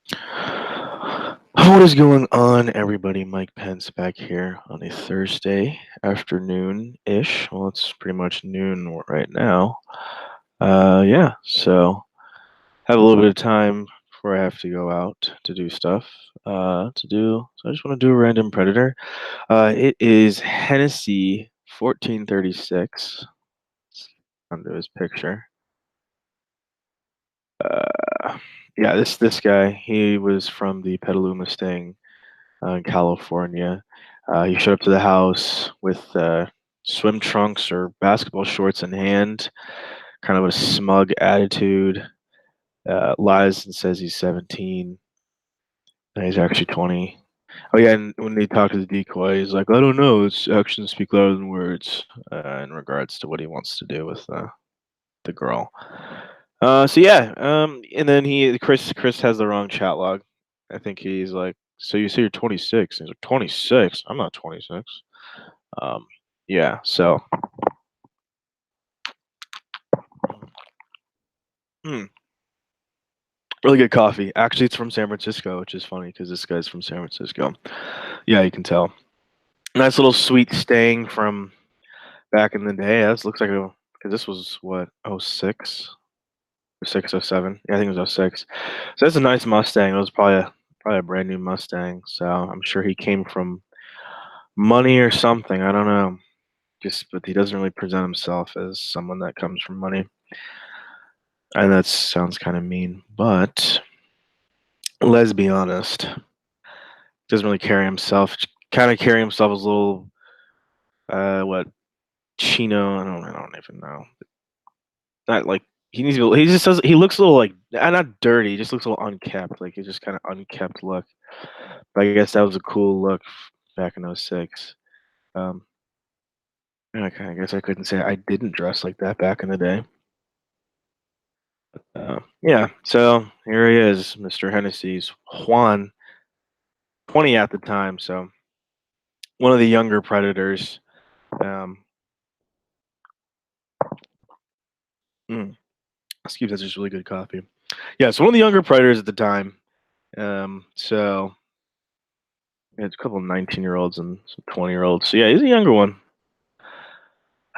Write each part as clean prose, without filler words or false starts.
What is going on, everybody? Mike Pence back here on a Thursday afternoon ish. Well, it's pretty much noon right now. Yeah, so have a little bit of time before I have to go out to do stuff. So I just want to do a random predator. It is Hennessy 1436 under his picture. Uh, yeah, this guy, he was from the Petaluma Mustang in California. He showed up to the house with swim trunks or basketball shorts in hand, kind of a smug attitude. Lies and says he's 17, and he's actually 20. Oh yeah, and when they talk to the decoy, he's like, "I don't know. It's actions speak louder than words," in regards to what he wants to do with the girl. So yeah, and then Chris has the wrong chat log. I think he's like, "So you say you're 26?" He's like, "26? I'm not 26." Um, yeah, so hmm, really good coffee. Actually, it's from San Francisco, which is funny because this guy's from San Francisco. Yeah, you can tell. Nice little sweet stang from back in the day. This looks like a because this was what, oh 06 or 6 oh 07. Yeah, I think it was oh 06. So that's a nice Mustang. It was probably a brand new Mustang. So I'm sure he came from money or something. I don't know. But he doesn't really present himself as someone that comes from money. And that sounds kind of mean, but let's be honest. Doesn't really carry himself. Kind of carry himself as a little, what, chino. I don't even know. Not like he needs to. He just does. He looks a little like not dirty. He just looks a little unkept. Like he's just kind of unkept look. But I guess that was a cool look back in '06. Um, I guess I couldn't say I didn't dress like that back in the day. Yeah, so here he is, Mr. Hennessy's Juan, 20 at the time, so one of the younger predators. Um, mm, excuse me, that's just really good coffee. Yeah, so one of the younger predators at the time. So it's a couple of 19-year-olds and some 20-year-olds. So yeah, he's a younger one.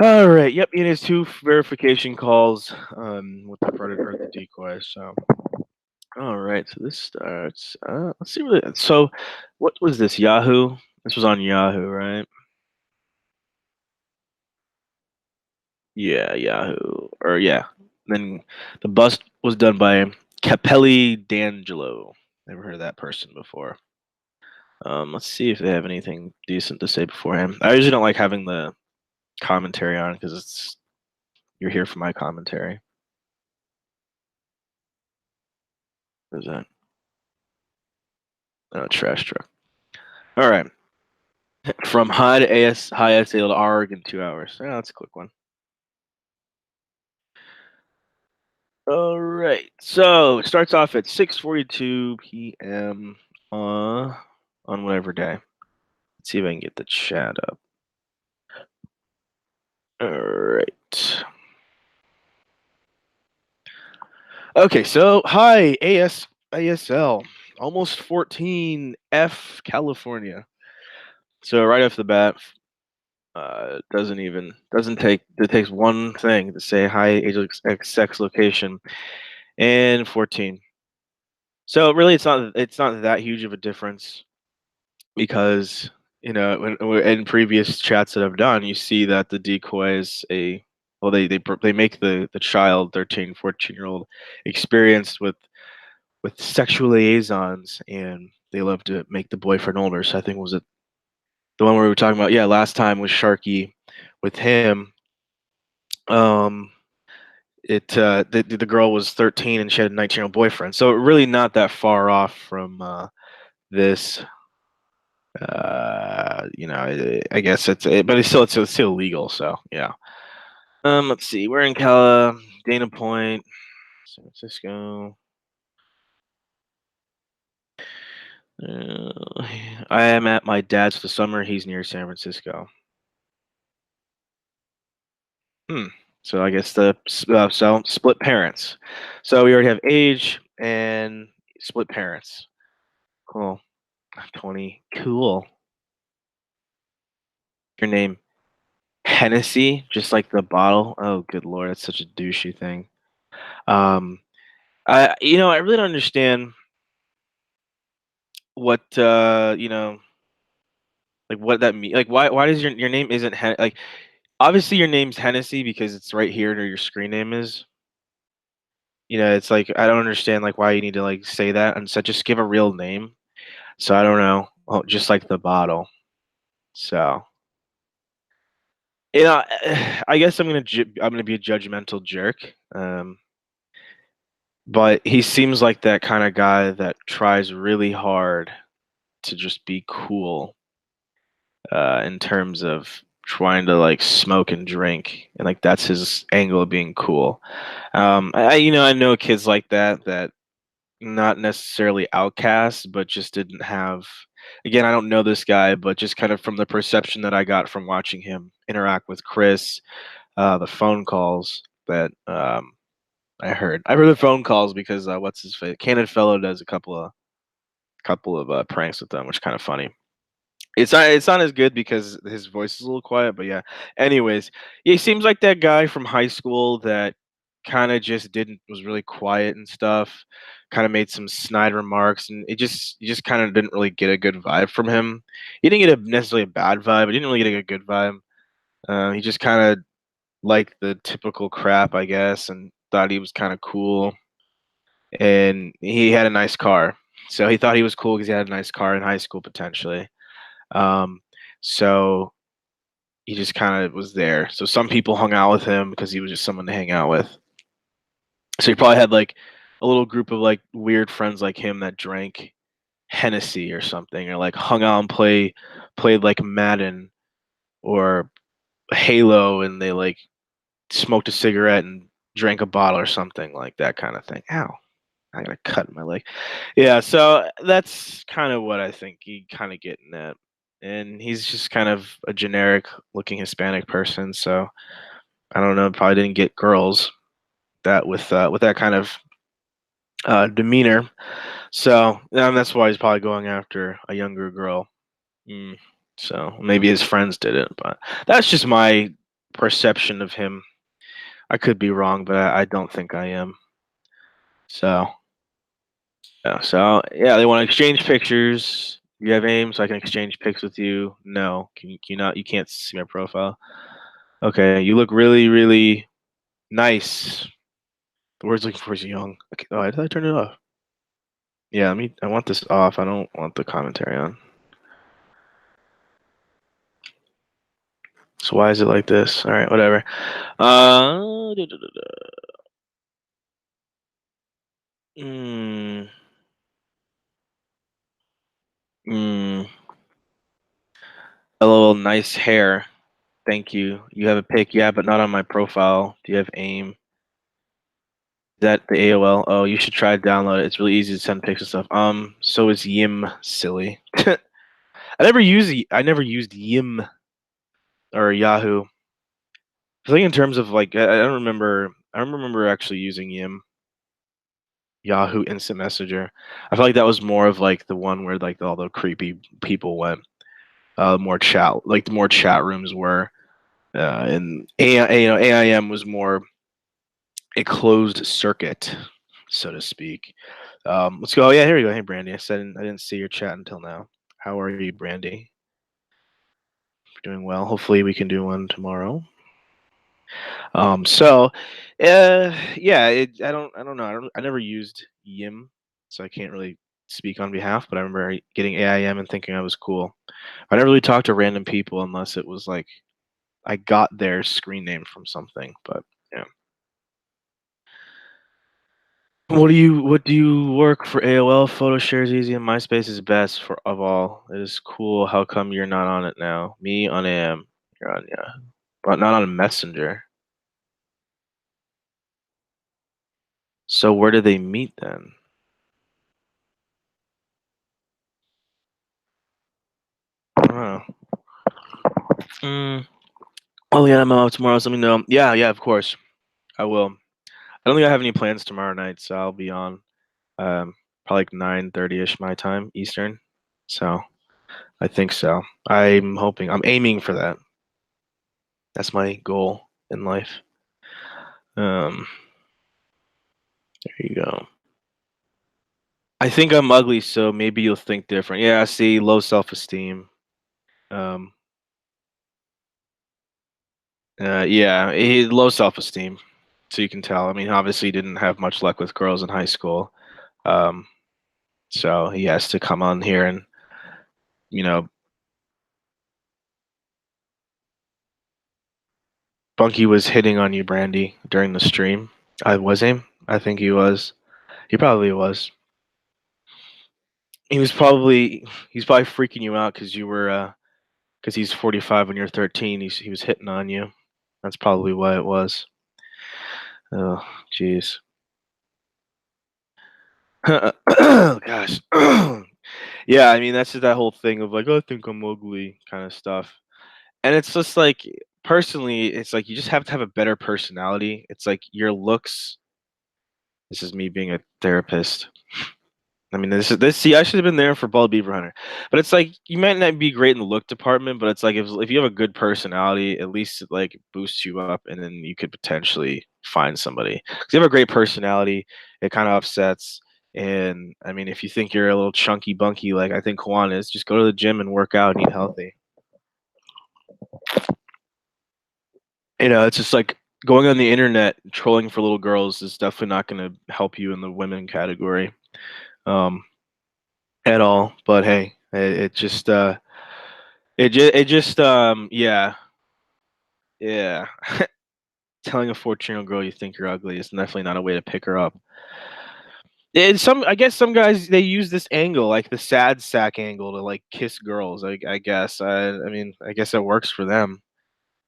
All right. Yep. He has two verification calls with the predator and the decoy. So all right. So this starts. Let's see what. So what was this? Yahoo. This was on Yahoo, right? Yeah, Yahoo. Or yeah. Then the bust was done by Capelli D'Angelo. Never heard of that person before. Let's see if they have anything decent to say beforehand. I usually don't like having the commentary on because it's you're here for my commentary. What is that? Oh, trash truck. All right. From high to high SA to ARG in 2 hours. Yeah, that's a quick one. All right. So it starts off at 6:42 p.m. On whatever day. Let's see if I can get the chat up. All right. Okay. So hi ASL. Almost 14 F California. So right off the bat, doesn't take it takes one thing to say hi age sex location and 14. So really it's not that huge of a difference because in previous chats that I've done you see that the decoy is a well they make the child 13 14 year old experienced with sexual liaisons, and they love to make the boyfriend older. So I think was it the one where we were talking about, yeah, last time was Sharky with him. um the girl was 13 and she had a 19-year-old boyfriend, so really not that far off from this. I guess but it's still illegal, so yeah. Let's see, we're in Dana Point, San Francisco. uh, I am at my dad's for the summer. He's near San Francisco. Hmm. So I guess so split parents. So we already have age, and split parents. Cool. 20. Cool. Your name Hennessy, just like the bottle. Oh, good lord, that's such a douchey thing. Um, I really don't understand what like what that mean. Like, why does your name isn't like obviously your name's Hennessy because it's right here where your screen name is. It's like I don't understand like why you need to like say that and so just give a real name. So I don't know. Oh, just like the bottle. So I guess I'm gonna be a judgmental jerk. But he seems like that kind of guy that tries really hard to just be cool in terms of trying to like smoke and drink, and like that's his angle of being cool. I know kids like that not necessarily outcasts, but just didn't have. Again, I don't know this guy, but just kind of from the perception that I got from watching him interact with Chris, the phone calls that I heard the phone calls because what's his face? Candid Fellow does a couple of pranks with them, which is kind of funny. It's not as good because his voice is a little quiet, but yeah. Anyways, yeah, he seems like that guy from high school that kind of just didn't was really quiet and stuff. Kind of made some snide remarks, and you just kind of didn't really get a good vibe from him. He didn't get a necessarily a bad vibe. He didn't really get a good vibe. He just kind of liked the typical crap, I guess, and thought he was kind of cool. And he had a nice car, so he thought he was cool because he had a nice car in high school potentially. Um, so he just kind of was there. So some people hung out with him because he was just someone to hang out with. So he probably had like a little group of like weird friends like him that drank Hennessy or something, or like hung out and played like Madden or Halo, and they like smoked a cigarette and drank a bottle or something like that kind of thing. Ow. I got a cut in my leg. Yeah, so that's kind of what I think he kind of getting at. And he's just kind of a generic looking Hispanic person, so I don't know, probably didn't get girls that with that kind of demeanor. So that's why he's probably going after a younger girl. Mm, so maybe his friends did it, but that's just my perception of him. I could be wrong, but I don't think I am. So yeah, so they want to exchange pictures. You have aim, so I can exchange pics with you. No, can you not? You can't see my profile. Okay, you look really, really nice. The word's looking for is young. Okay, oh, did I turn it off? Yeah, I want this off. I don't want the commentary on. So why is it like this? All right, whatever. Da, da, da, da. Mm, mm. A little nice hair. Thank you. You have a pic, yeah, but not on my profile. Do you have aim? Is that the AOL? Oh, you should try to download it. It's really easy to send pics and stuff. So is Yim silly? I never used Yim or Yahoo. I think in terms of like I don't remember. I don't remember actually using Yim, Yahoo Instant Messenger. I feel like that was more of like the one where like all the creepy people went. The more chat rooms were. And AIM was more a closed circuit, so to speak. Let's go. Oh, yeah, here we go. Hey, Brandy. I didn't see your chat until now. How are you, Brandy? Doing well. Hopefully, we can do one tomorrow. So, yeah, I don't know. I never used Yim, so I can't really speak on behalf. But I remember getting AIM and thinking I was cool. I never really talked to random people unless it was like I got their screen name from something. But yeah. What do you work for AOL? Photo shares easy and MySpace is best for of all. It is cool. How come you're not on it now? Me on AM. You're on, yeah. But not on Messenger. So where do they meet then? I don't know. Mm. Oh yeah, I'm out tomorrow. So let me know. Yeah, yeah, of course. I will. I don't think I have any plans tomorrow night, so I'll be on. Um, probably like 9:30ish my time Eastern. So I think so. I'm aiming for that. That's my goal in life. Um, there you go. I think I'm ugly, so maybe you'll think different. Yeah, see, low self-esteem. Um, yeah, low self-esteem. So you can tell. I mean, obviously, he didn't have much luck with girls in high school. Um, so he has to come on here and, you know, Bunky was hitting on you, Brandy, during the stream. I was him. I think he was. He probably was. He's probably freaking you out because you were because he's 45 and you're 13. He was hitting on you. That's probably why it was. Oh, jeez. Gosh. Yeah, I mean that's just that whole thing of like, oh, I think I'm ugly kind of stuff. And it's just like personally, it's like you just have to have a better personality. It's like your looks. This is me being a therapist. I mean, this. See, I should have been there for Bald Beaver Hunter, but it's like you might not be great in the look department, but it's like if you have a good personality, at least it like boosts you up, and then you could potentially find somebody. Because you have a great personality, it kind of upsets. And I mean, if you think you're a little chunky bunky, like I think Kwan is, just go to the gym and work out and eat healthy. It's just like going on the internet trolling for little girls is definitely not going to help you in the women category. Um, at all. But hey, yeah, yeah. Telling a 14-year-old girl you think you're ugly is definitely not a way to pick her up. And I guess some guys they use this angle, like the sad sack angle, to like kiss girls. I guess. I mean, I guess it works for them.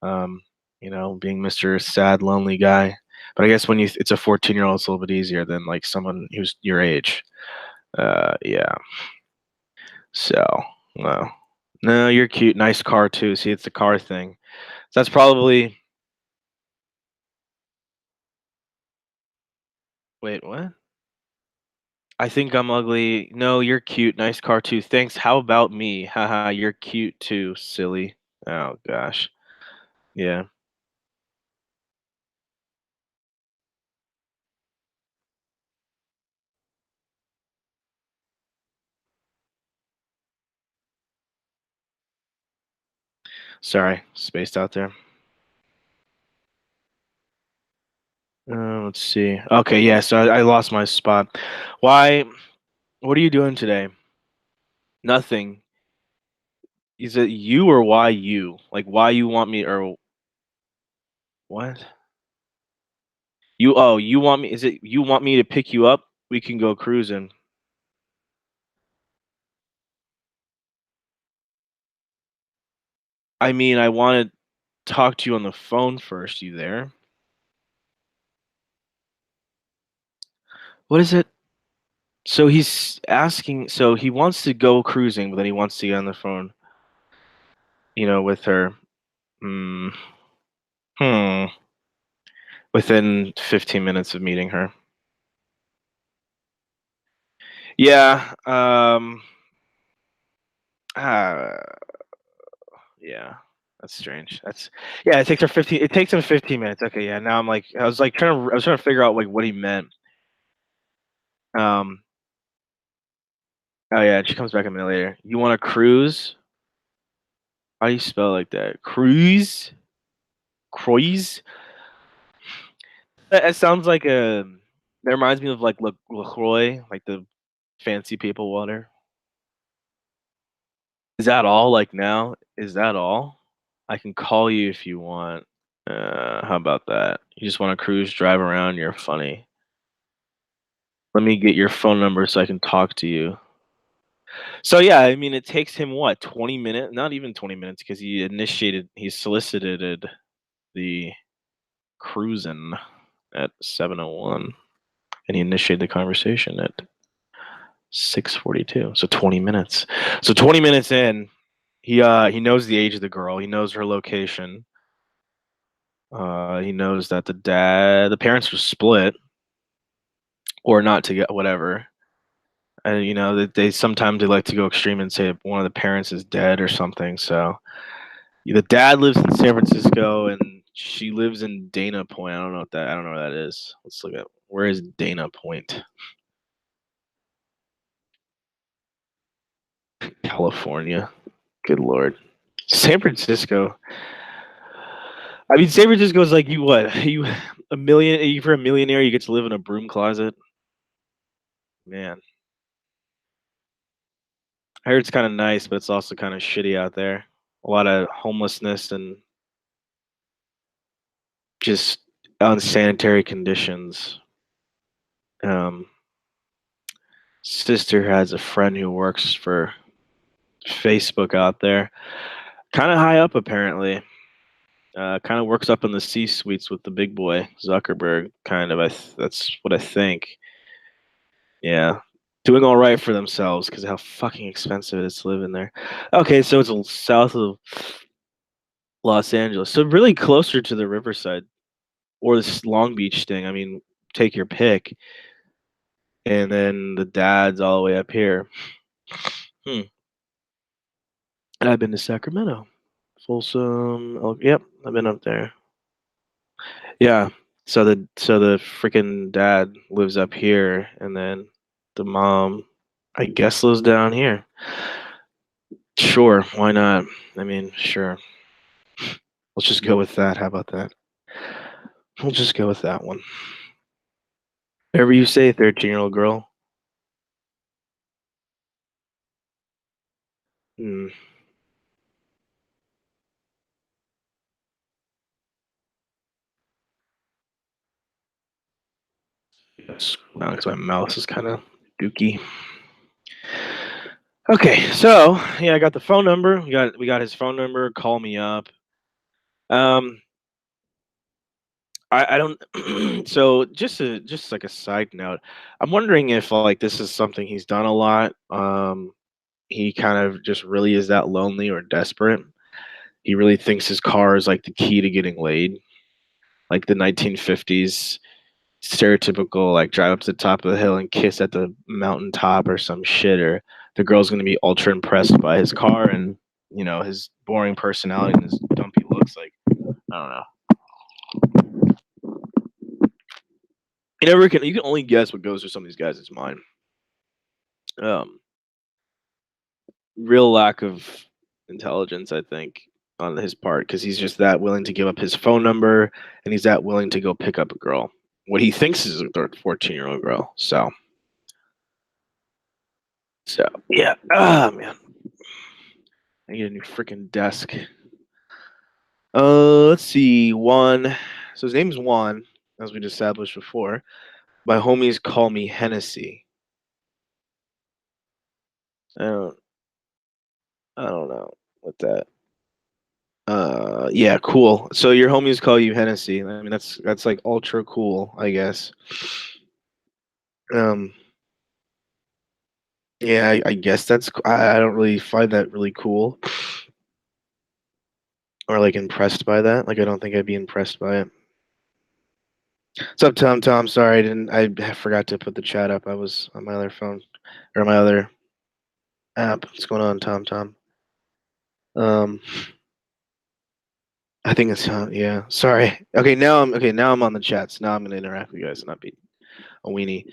Um, being Mr. Sad, lonely guy. But I guess when it's a 14-year-old, it's a little bit easier than like someone who's your age. Yeah. So, well, no, you're cute. Nice car too. See, it's the car thing. So that's probably. Wait, what? I think I'm ugly. No, you're cute. Nice car too. Thanks. How about me? Haha, you're cute too, silly. Oh gosh. Yeah. Sorry, spaced out there. Let's see. Okay, yeah. So I lost my spot. Why? What are you doing today? Nothing. Is it you or why you? Like why you want me or what? You want me? Is it you want me to pick you up? We can go cruising. I mean, I want to talk to you on the phone first. You there? What is it? So he's asking. So he wants to go cruising, but then he wants to get on the phone. With her. Hmm. Hmm. Within 15 minutes of meeting her. Yeah. Uh, yeah. That's strange. Yeah. It takes her 15. It takes him 15 minutes. Okay. Yeah. Now I'm like, I was trying to figure out like what he meant. Um. Oh yeah. She comes back a minute later. You want to cruise? How do you spell it like that? Cruise? Cruise? It sounds like a. That reminds me of like Lacroix, like the fancy people water. Is that all? Like now? Is that all? I can call you if you want. How about that? You just want to cruise, drive around. You're funny. Let me get your phone number so I can talk to you. So yeah, I mean, it takes him what 20 minutes? Not even 20 minutes because he solicited the cruising at 7:01, and he initiated the conversation at 6:42. So 20 minutes. So 20 minutes in, he knows the age of the girl. He knows her location. He knows that the parents were split or not together, whatever. And that they sometimes they like to go extreme and say one of the parents is dead or something. So the dad lives in San Francisco and she lives in Dana Point. I don't know where that is. Let's look at where is Dana Point, California. Good lord, San Francisco. I mean, San Francisco is like you what you a million you for a millionaire you get to live in a broom closet. Man, I heard it's kind of nice, but it's also kind of shitty out there. A lot of homelessness and just unsanitary conditions. Um, Sister has a friend who works for Facebook out there, kind of high up apparently. Kind of works up in the C suites with the big boy Zuckerberg. Kind of, that's what I think. Yeah, doing all right for themselves because how fucking expensive it is to live in there. Okay, so it's south of Los Angeles, so really closer to the Riverside or this Long Beach thing. I mean, take your pick. And then the dad's all the way up here. Hmm. And I've been to Sacramento, Folsom. Oh, yep, I've been up there. Yeah. So the freaking dad lives up here, and then the mom, I guess, lives down here. Sure, why not? I mean, sure. Let's just go with that. How about that? We'll just go with that one. Whatever you say, 13-year-old girl. Hmm. Yes. Now, because my mouse is kind of dookie. Okay, so yeah, I got the phone number. We got his phone number. Call me up. Um, I don't. So just like a side note, I'm wondering if like this is something he's done a lot. He kind of just really is that lonely or desperate. He really thinks his car is like the key to getting laid, like the 1950s stereotypical like drive up to the top of the hill and kiss at the mountaintop or some shit, or the girl's gonna be ultra impressed by his car and his boring personality and his dumpy looks. Like I don't know. You can only guess what goes through some of these guys' mind. Um, Real lack of intelligence, I think, on his part, because he's just that willing to give up his phone number, and he's that willing to go pick up a girl, what he thinks is a 14-year-old girl. So yeah. Ah man, I need a new freaking desk. Let's see. Juan. So his name's Juan, as we established before. My homies call me Hennessy. I don't. I don't know what that. Yeah, cool. So your homies call you Hennessy. I mean, that's like ultra cool, I guess. Um, yeah, I guess I don't really find that really cool or like impressed by that. Like, I don't think I'd be impressed by it. What's up, Tom? Tom, sorry, I forgot to put the chat up. I was on my other phone or my other app. What's going on, Tom? Tom. Um, I think it's yeah. Sorry. Okay. Now I'm on the chats. Now I'm gonna interact with you guys and not be a weenie.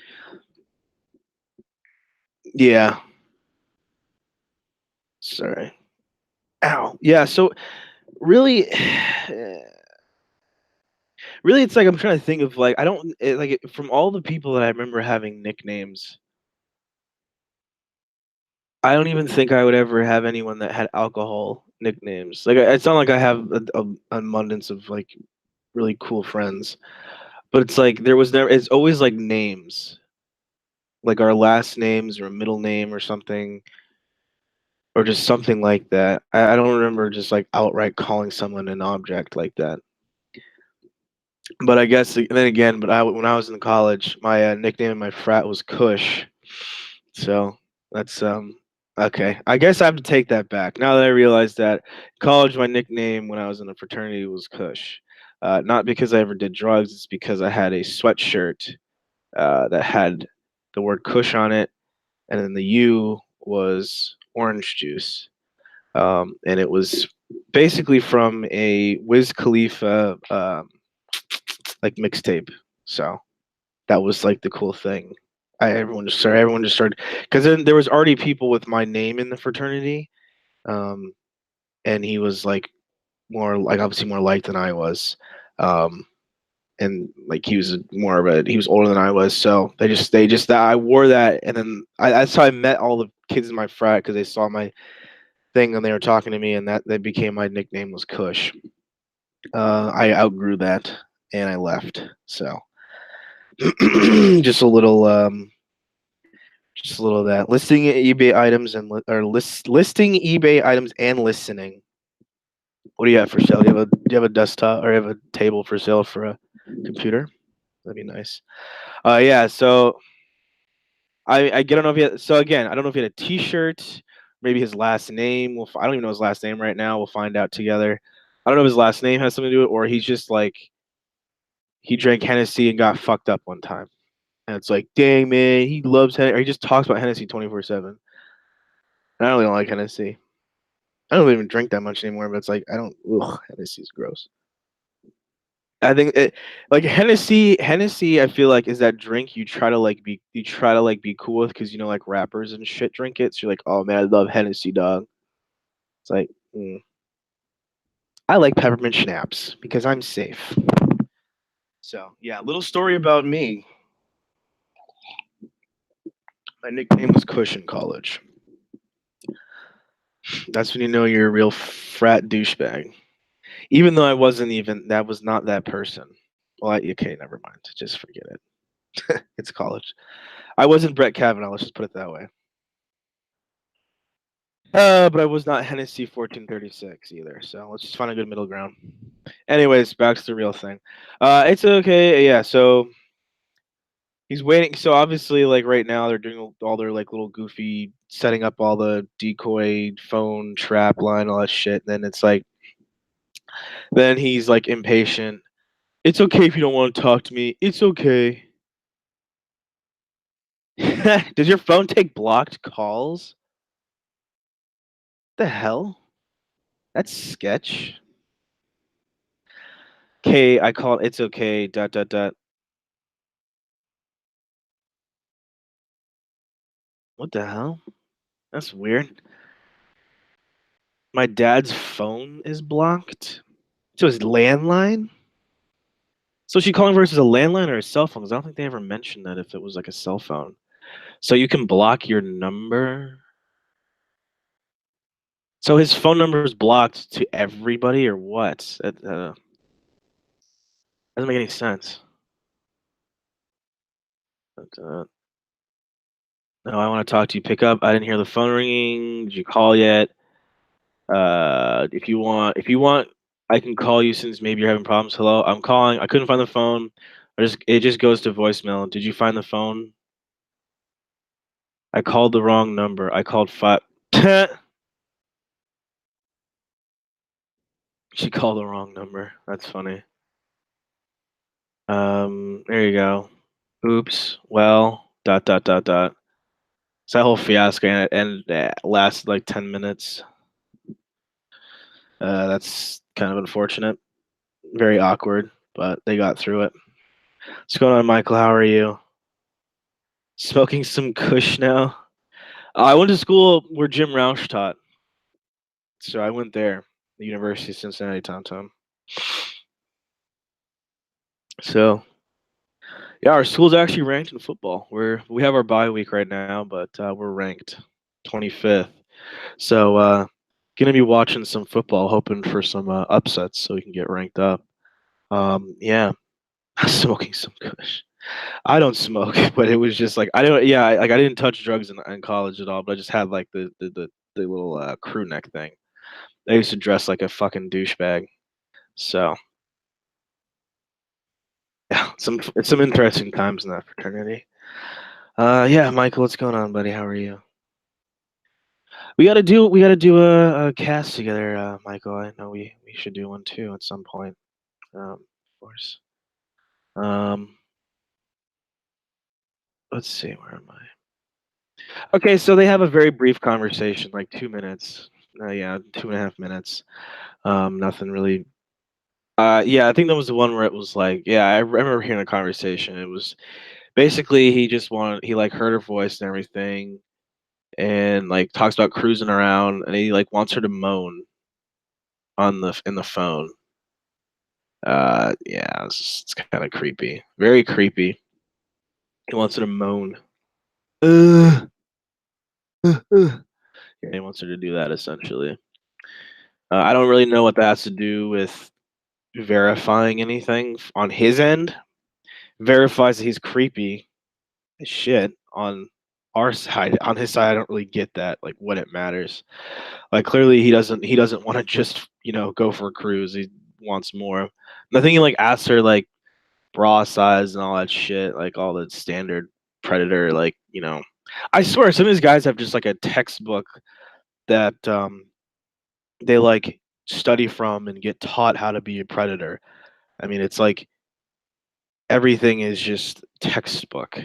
Yeah. Sorry. Ow. Yeah. So really, really, it's like I'm trying to think of like I don't from all the people that I remember having nicknames. I don't even think I would ever have anyone that had alcohol nicknames. Like it's not like I have an abundance of like really cool friends, but it's like there was never. It's always like names, like our last names or a middle name or something, or just something like that. I don't remember just like outright calling someone an object like that. But I guess then again, when I was in college, my nickname in my frat was Kush. So that's okay. I guess I have to take that back. Now that I realize that college, my nickname when I was in a fraternity was Kush. Not because I ever did drugs. It's because I had a sweatshirt that had the word Kush on it, and then the U was orange juice. And it was basically from a Wiz Khalifa like mixtape. So that was like the cool thing. Everyone just started because then there was already people with my name in the fraternity, um, and he was like more like obviously more liked than I was, um, and like he was more of a he was older than I was, so they just that I wore that, and then that's how I met all the kids in my frat because they saw my thing and they were talking to me, and that became my nickname was Kush. I outgrew that and I left, so just a little just a little of that listing eBay items and listing eBay items and listening. What do you have for sale? Do you have a desktop or have a table for sale for a computer? That'd be nice. Yeah. So I don't know if he had, so again I don't know if he had a T-shirt, maybe his last name. I don't even know his last name right now. We'll find out together. I don't know if his last name has something to do with it, or he's just like he drank Hennessy and got fucked up one time, and it's like, dang man, he loves Hennessy, or he just talks about Hennessy 24/7. I really don't like Hennessy. I don't even drink that much anymore, but it's like I don't. Ugh, Hennessy's gross. I think it like Hennessy. I feel like is that drink you try to like be cool with because you know like rappers and shit drink it. So you're like, oh man, I love Hennessy, dog. It's like I like peppermint schnapps because I'm safe. So yeah, little story about me. My nickname was Kush in college. That's when you know you're a real frat douchebag. Even though I wasn't even that was not that person. Well, okay, never mind. Just forget it. It's college. I wasn't Brett Kavanaugh. Let's just put it that way. But I was not Hennessy 1436 either. So let's just find a good middle ground. Anyways, back to the real thing. It's okay. Yeah. So he's waiting. So obviously, like right now, they're doing all their like little goofy setting up all the decoy phone trap line, all that shit. And then it's like, then he's like impatient. It's okay if you don't want to talk to me. It's okay. Does your phone take blocked calls? The hell? That's sketch. Okay, I call it. It's okay. Dot dot dot. What the hell? That's weird. My dad's phone is blocked. So his landline? So is she calling versus a landline or a cell phone? Because I don't think they ever mentioned that if it was like a cell phone. So you can block your number. So his phone number is blocked to everybody or what? That doesn't make any sense. But, no, I want to talk to you. Pick up. I didn't hear the phone ringing. Did you call yet? If you want, I can call you since maybe you're having problems. Hello, I'm calling. I couldn't find the phone. It just goes to voicemail. Did you find the phone? I called the wrong number. I called five. She called the wrong number. That's funny. There you go. Oops. Well, dot dot dot dot. It's that whole fiasco and lasted like 10 minutes. That's kind of unfortunate. Very awkward, but they got through it. What's going on, Michael? How are you? Smoking some Kush now. I went to school where Jim Roush taught, so I went there, the University of Cincinnati, Tom Tom. So yeah, our school's actually ranked in football. We have our bye week right now, but we're ranked 25th. So gonna be watching some football, hoping for some upsets so we can get ranked up. Yeah, smoking some Kush. I don't smoke, but it was just like I don't. Yeah, like I didn't touch drugs in college at all, but I just had like the little crew neck thing. I used to dress like a fucking douchebag. So yeah, some interesting times in that fraternity. Yeah, Michael, what's going on, buddy? How are you? We gotta do a cast together, Michael. I know we should do one too at some point. Of course. Um, let's see, where am I? Okay, so they have a very brief conversation, like 2 minutes. Yeah, 2.5 minutes. Nothing really. Yeah, I think that was the one where it was like, yeah, I remember hearing a conversation. It was basically he like heard her voice and everything, and like talks about cruising around, and he like wants her to moan on the in the phone. Yeah, it's kind of creepy, very creepy. He wants her to moan. Uh, yeah, he wants her to do that essentially. I don't really know what that has to do with verifying anything on his end. Verifies that he's creepy as shit on our side. On his side, I don't really get that. Like, what it matters. Like, clearly he doesn't want to just go for a cruise. He wants more. And I think he like asked her like bra size and all that shit, like all the standard predator. Like, I swear some of these guys have just like a textbook that they like study from and get taught how to be a predator. I mean, it's like everything is just textbook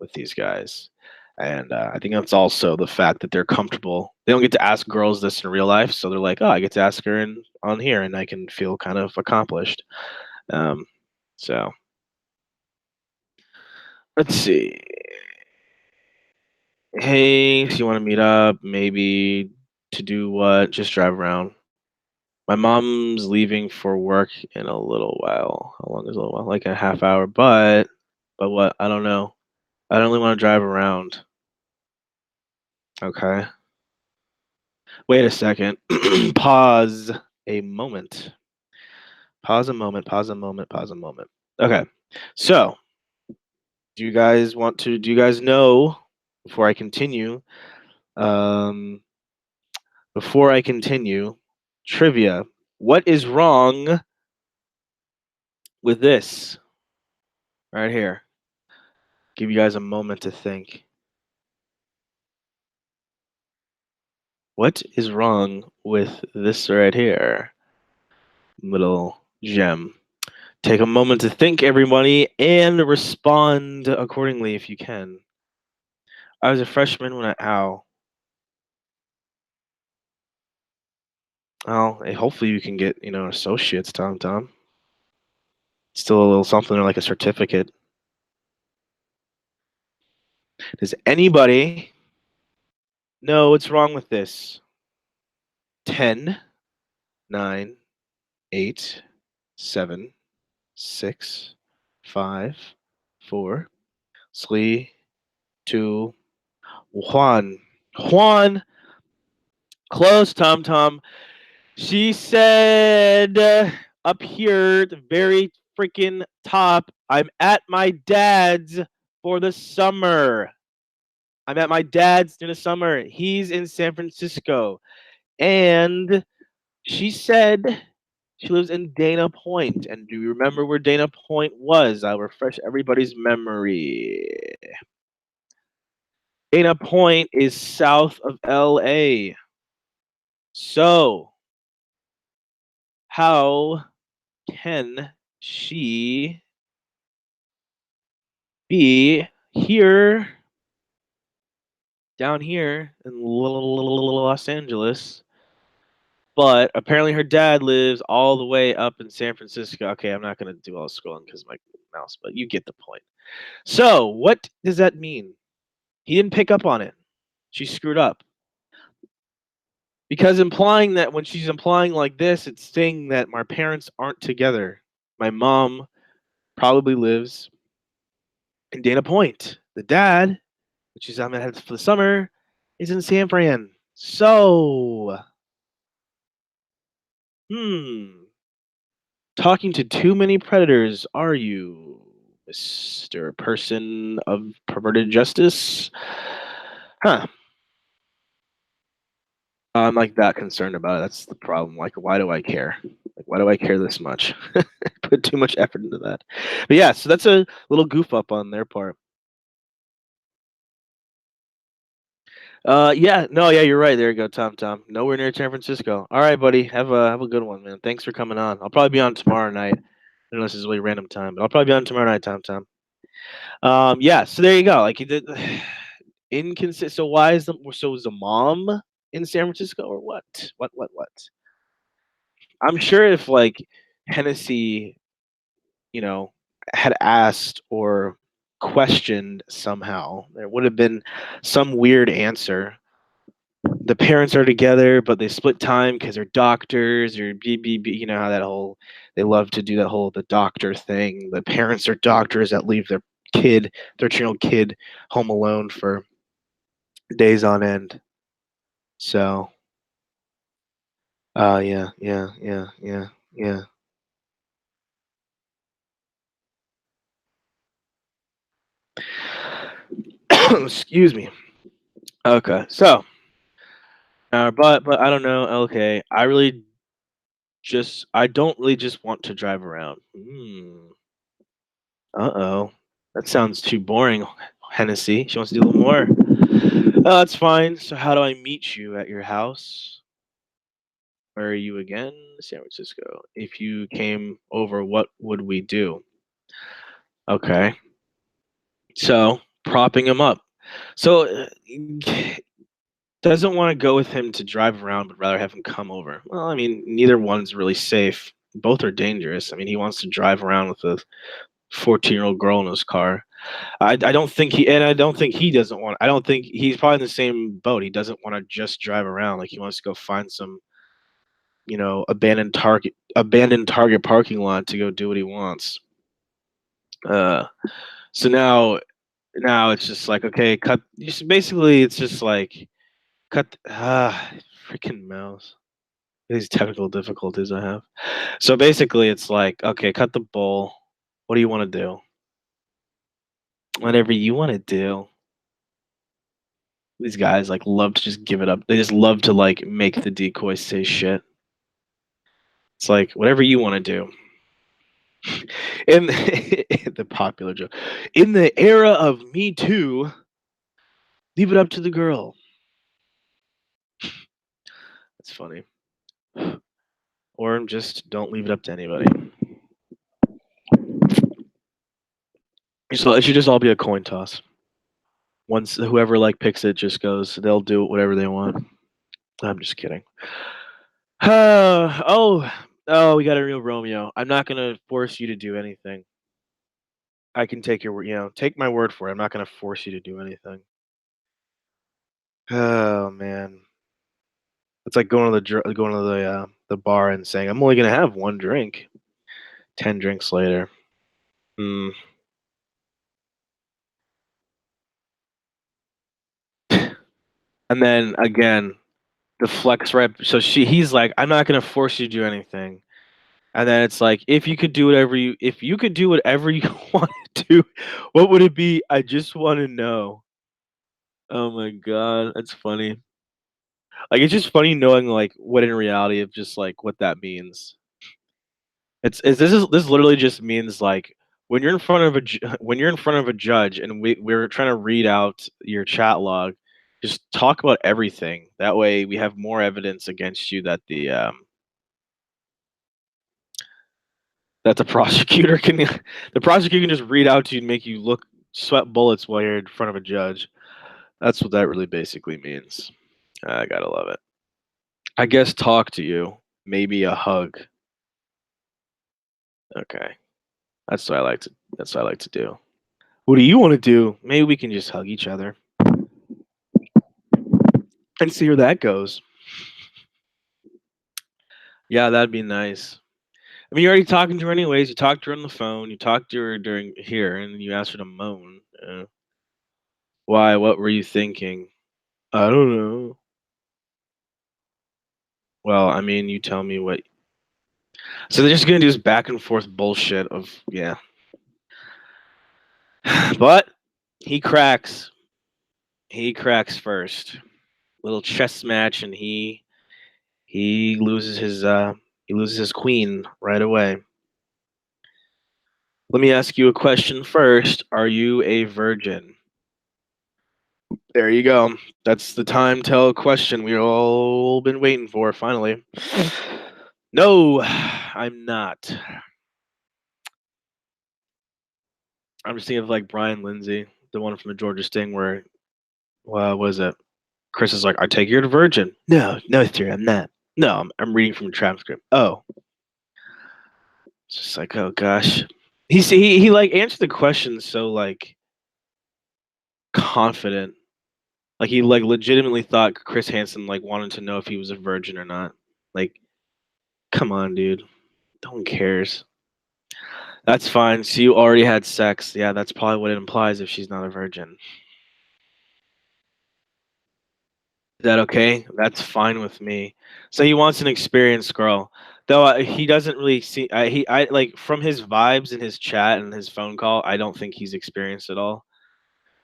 with these guys. And I think that's also the fact that they're comfortable. They don't get to ask girls this in real life, so they're like, "Oh, I get to ask her on here, and I can feel kind of accomplished." Um, so let's see. Hey, so you want to meet up? Maybe to do what? Just drive around. My mom's leaving for work in a little while. How long is a little while? Like a half hour. But what? I don't know. I don't really want to drive around. Okay. Wait a second. Pause a moment. Pause a moment. Pause a moment. Pause a moment. Okay. So, do you guys know before I continue? Um, before I continue, trivia. What is wrong with this right here? Give you guys a moment to think. What is wrong with this right here? Little gem. Take a moment to think, everybody, and respond accordingly if you can. I was a freshman when ow. Oh, hey, hopefully you can get, associates, Tom. Still a little something or like a certificate. Does anybody know what's wrong with this? 10, 9, 8, 7, 6, 5, 4, 3, 2, Juan. Juan, close, Tom. She said up here, the very freaking top, I'm at my dad's for the summer. I'm at my dad's in the summer. He's in San Francisco. And she said she lives in Dana Point. And do you remember where Dana Point was? I'll refresh everybody's memory. Dana Point is south of LA. So, how can she be here, down here in Los Angeles? But apparently her dad lives all the way up in San Francisco. Okay, I'm not going to do all the scrolling because my mouse, but you get the point. So, what does that mean? He didn't pick up on it. She screwed up. Because implying that when she's implying like this, it's saying that my parents aren't together. My mom probably lives in Dana Point. The dad, which is I'm ahead for the summer, is in San Fran. So, talking to too many predators, are you, Mr. Person of Perverted Justice? Huh. I'm like that concerned about it. That's the problem. Like, why do I care? Like, why do I care this much? Put too much effort into that. But yeah, so that's a little goof up on their part. Yeah, no, yeah, you're right. There you go, Tom. Nowhere near San Francisco. All right, buddy. Have a good one, man. Thanks for coming on. I'll probably be on tomorrow night. Unless it's a really random time, but I'll probably be on tomorrow night, Tom. Yeah, so there you go. Like, Inconsistent. So why is the mom in San Francisco or what? What? I'm sure if like Hennessy, you know, had asked or questioned somehow, there would have been some weird answer. The parents are together, but they split time because they're doctors or BBB. You know how that whole they love to do that whole the doctor thing. The parents are doctors that leave their 13-year-old kid, home alone for days on end. So, yeah. Excuse me. Okay, so, but I don't know. Okay, I don't really just want to drive around. Uh-oh. That sounds too boring, Hennessy. She wants to do a little more. Oh, that's fine. So how do I meet you at your house? Where are you again? San Francisco. If you came over, what would we do? Okay. So propping him up. So doesn't want to go with him to drive around, but rather have him come over. Well, I mean, neither one's really safe. Both are dangerous. I mean, he wants to drive around with a 14-year-old girl in his car. I don't think I don't think he doesn't want. I don't think he's probably in the same boat. He doesn't want to just drive around. Like he wants to go find some, abandoned Target parking lot to go do what he wants. Uh, so now it's just like okay, cut. Basically, it's just like cut. Freaking mouse. These technical difficulties I have. So basically, it's like okay, cut the bull. What do you want to do? Whatever you want to do. These guys like love to just give it up. They just love to like make the decoy say shit. It's like whatever you want to do. In the popular joke, in the era of Me Too, leave it up to the girl. That's funny. Or just don't leave it up to anybody. So it should just all be a coin toss. Once whoever like picks it just goes, they'll do whatever they want. I'm just kidding. Oh, we got a real Romeo. I'm not gonna force you to do anything. I can take your word, take my word for it. I'm not gonna force you to do anything. Oh man, it's like going to the bar and saying I'm only gonna have one drink. 10 drinks later. Mm. And then again, the flex rep. So he's like, I'm not gonna force you to do anything. And then it's like, if you could do whatever you want to do, what would it be? I just want to know. Oh my god, that's funny. Like it's just funny knowing like what in reality of just like what that means. This literally just means like when you're in front of when you're in front of a judge and we're trying to read out your chat log, just talk about everything. That way we have more evidence against you that the prosecutor can the prosecutor can just read out to you and make you look sweat bullets while you're in front of a judge. That's what that really basically means. I gotta love it. I guess talk to you, maybe a hug. Okay, that's what I like to. That's what I like to do. What do you want to do? Maybe we can just hug each other and see where that goes. Yeah, that'd be nice. I mean, you're already talking to her anyways. You talked to her on the phone. You talked to her during here, and you asked her to moan. Why? What were you thinking? I don't know. Well, I mean, you tell me what. So they're just gonna do this back and forth bullshit of yeah. But he cracks. He cracks first. Little chess match, and he loses his queen right away. Let me ask you a question first. Are you a virgin? There you go. That's the time tell question we all been waiting for finally. No, I'm not. I'm just thinking of like Brian Lindsay, the one from the Georgia Sting, where Well, what is it? Chris is like, I take you're a virgin. No, no, sir, I'm not. No, I'm reading from a transcript. Oh, it's just like, oh gosh. He like answered the question so like confident. Like he like legitimately thought Chris Hansen like wanted to know if he was a virgin or not. Like, come on, dude. No one cares. That's fine. So you already had sex. Yeah, that's probably what it implies if she's not a virgin. Is that okay? That's fine with me. So he wants an experienced girl, though he doesn't really see. I like from his vibes in his chat and his phone call. I don't think he's experienced at all.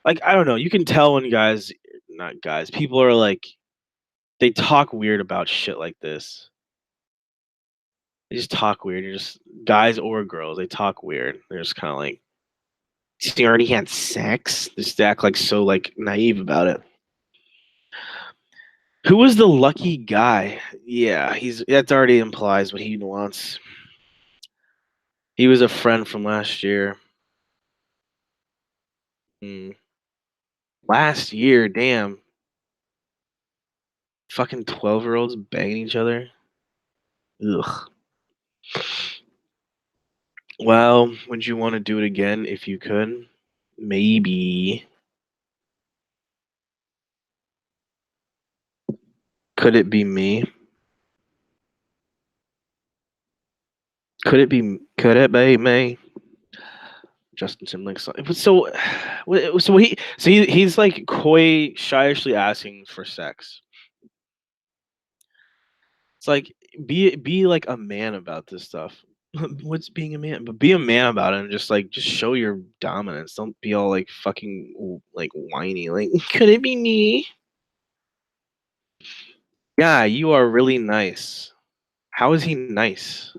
Like I don't know. You can tell when guys, not guys, people are like they talk weird about shit like this. They just talk weird. You're just guys or girls. They talk weird. They're just kind of like, she already had sex. Just act like so like naive about it. Who was the lucky guy? Yeah, he's that already implies what he wants. He was a friend from last year. Hmm. Last year, damn. Fucking 12-year-olds banging each other. Ugh. Well, would you want to do it again if you could? Maybe. Could it be me? Could it be? Could it be me? Justin Timberlake's song. So, he's like coy, shyishly asking for sex. It's like be like a man about this stuff. What's being a man? But be a man about it and just show your dominance. Don't be all like fucking like whiny. Like could it be me? Yeah, you are really nice. How is he nice?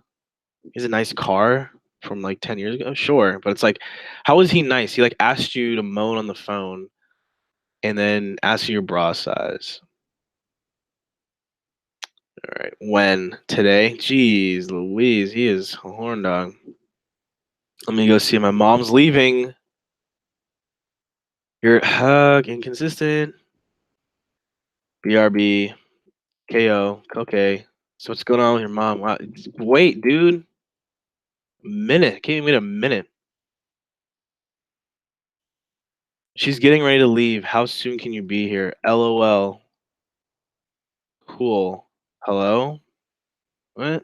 He has a nice car from like 10 years ago. Sure, but it's like, how is he nice? He like asked you to moan on the phone and then asked you your bra size. All right, when today? Jeez, Louise, he is a horn dog. Let me go see my mom's leaving. Your hug inconsistent. BRB, KO, okay. So what's going on with your mom? Wow. Wait, dude. Minute. Can't even wait a minute. She's getting ready to leave. How soon can you be here? LOL. Cool. Hello? What?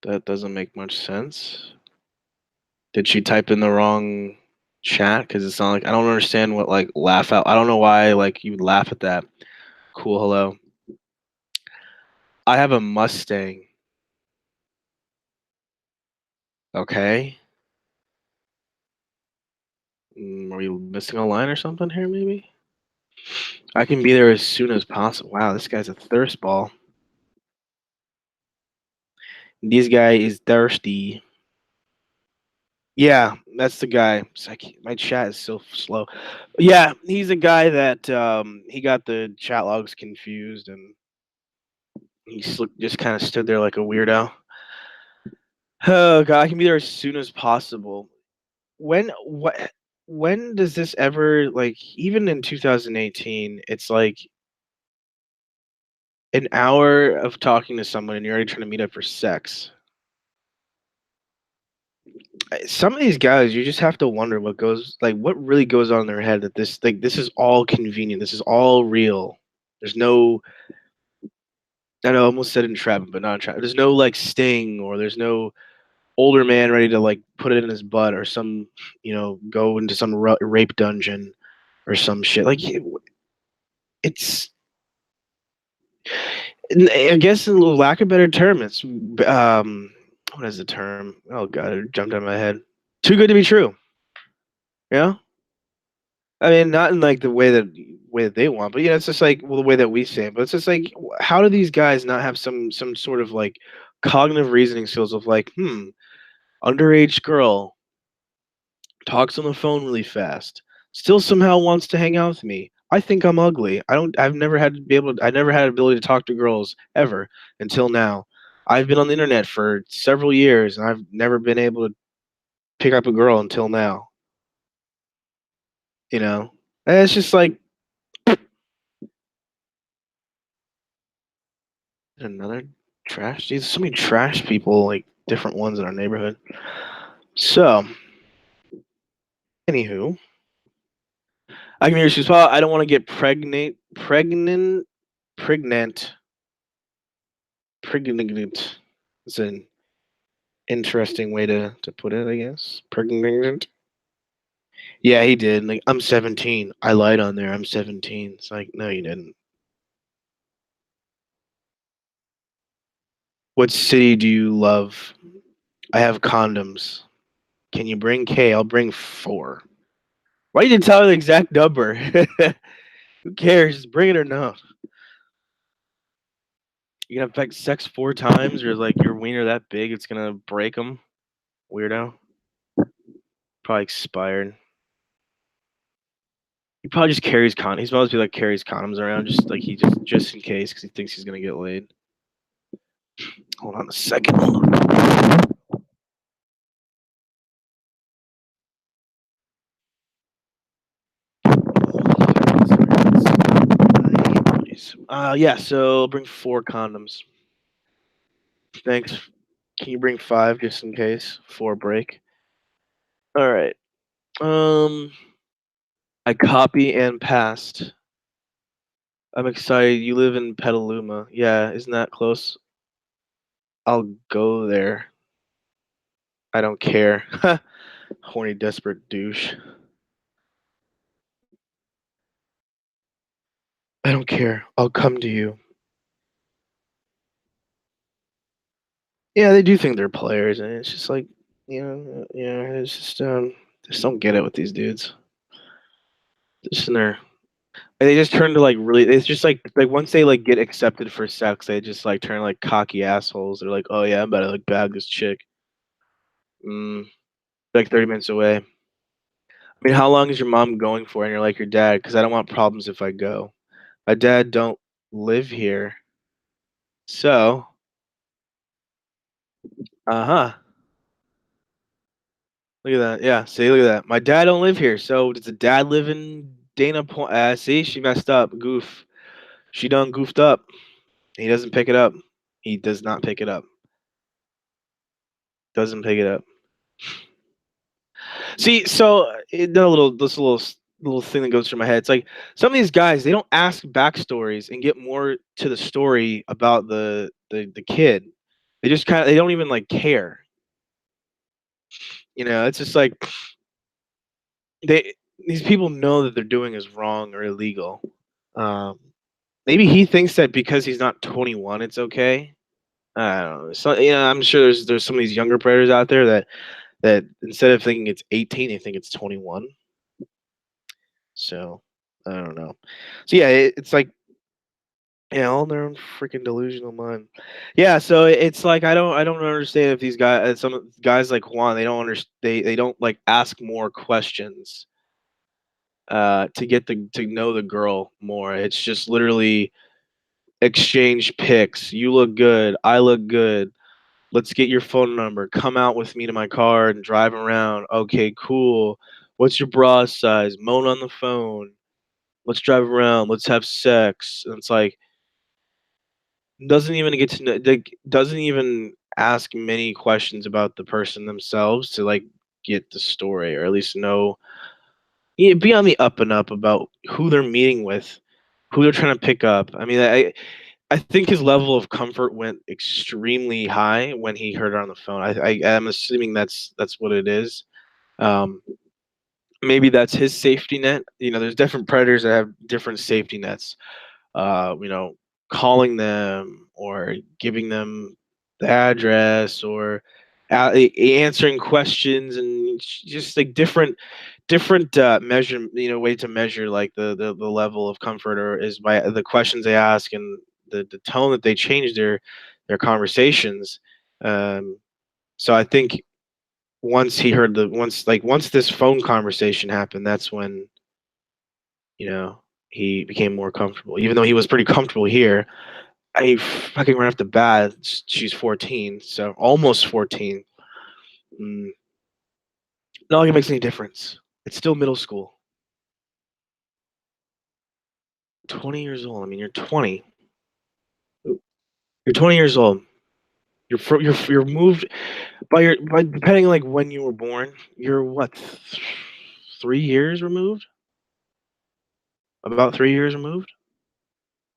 That doesn't make much sense. Did she type in the wrong chat? Because it's not like I don't understand what like laugh out. I don't know why like you would laugh at that. Cool. Hello. I have a Mustang. Okay. Are we missing a line or something here? Maybe. I can be there as soon as possible. Wow, this guy's a thirst ball. This guy is thirsty. Yeah, that's the guy. My chat is so slow. Yeah, he's a guy that he got the chat logs confused and just kind of stood there like a weirdo. Oh god, I can be there as soon as possible. What when does this ever like even in 2018 it's like an hour of talking to someone and you're already trying to meet up for sex. Some of these guys you just have to wonder what really goes on in their head that this is all convenient. This is all real. There's no I know I almost said entrapment, but not entrapment. There's no like sting or there's no older man ready to like put it in his butt or some go into some rape dungeon or some shit. Like it's I guess in lack of a better term, it's what is the term? Oh god, it jumped out of my head. Too good to be true. Yeah. I mean, not in like the way that they want, but yeah, it's just like the way that we say it. But it's just like, how do these guys not have some sort of like cognitive reasoning skills of like, underage girl talks on the phone really fast, still somehow wants to hang out with me. I think I'm ugly. I've never had to be able to, I never had ability to talk to girls ever until now. I've been on the internet for several years and I've never been able to pick up a girl until now. You know, and it's just like another trash. There's so many trash people, like different ones in our neighborhood. So, anywho, I can hear she's well. I don't want to get pregnant, pregnant. It's an interesting way to put it, I guess. Pregnant. Yeah, he did. Like, I'm 17. I lied on there. I'm 17. It's like, no, you didn't. What city do you love? I have condoms. Can you bring K? I'll bring 4. Why did you tell her the exact number? Who cares? Just bring it or no. You gonna have sex 4 times, or like your wiener that big, it's gonna break them? Weirdo. Probably expired. He probably just carries He's supposed to be like carries condoms around, just like just in case, because he thinks he's gonna get laid. Hold on a second. Hold on. Yeah. So bring 4 condoms. Thanks. Can you bring 5 just in case? 4 break. All right. I copy and passed. I'm excited. You live in Petaluma. Yeah, isn't that close? I'll go there. I don't care. Horny, desperate douche. I don't care. I'll come to you. Yeah, they do think they're players, and it's just like, it's just don't get it with these dudes. Just in there, they just turn to like really. It's just like once they like get accepted for sex, they just like turn like cocky assholes. They're like, oh yeah, I'm about to like bag this chick. Mm, like 30 minutes away. I mean, how long is your mom going for? And you're like your dad, because I don't want problems if I go. My dad don't live here, so uh-huh. Look at that. Yeah, see, look at that. My dad don't live here, so does the dad live in Dana Point? See, she messed up. Goof. She done goofed up. He doesn't pick it up. He does not pick it up. Doesn't pick it up. See, so this little thing that goes through my head. It's like some of these guys, they don't ask backstories and get more to the story about the kid. They don't even like care. It's just like they these people know that they're doing is wrong or illegal. Um, Maybe he thinks that because he's not 21, it's okay. I don't know. So I'm sure there's some of these younger predators out there that instead of thinking it's 18, they think it's 21. So I don't know. So yeah, it's like all in their own freaking delusional mind. Yeah, so it's like I don't understand if these guys some guys like Juan they don't understand they don't like ask more questions to get to know the girl more. It's just literally exchange pics. You look good. I look good. Let's get your phone number. Come out with me to my car and drive around. Okay, cool. What's your bra size? Moan on the phone. Let's drive around. Let's have sex. And it's like doesn't even get to know, like, doesn't even ask many questions about the person themselves to like get the story or at least know. Yeah, be on the up and up about who they're meeting with, who they're trying to pick up. I mean, I think his level of comfort went extremely high when he heard her on the phone. I'm assuming that's what it is. Um, Maybe that's his safety net. There's different predators that have different safety nets. Uh, you know, Calling them or giving them the address or answering questions and just like different measure way to measure like the level of comfort or is by the questions they ask and the tone that they change their conversations. So I think once this phone conversation happened, that's when you know he became more comfortable, even though he was pretty comfortable here. I fucking right off the bat, she's 14, so almost 14. mm, Not like it makes any difference. It's still middle school. 20 years old. I mean, you're 20. You're 20 years old. You're moved by depending like when you were born. You're what 3 years removed? About 3 years removed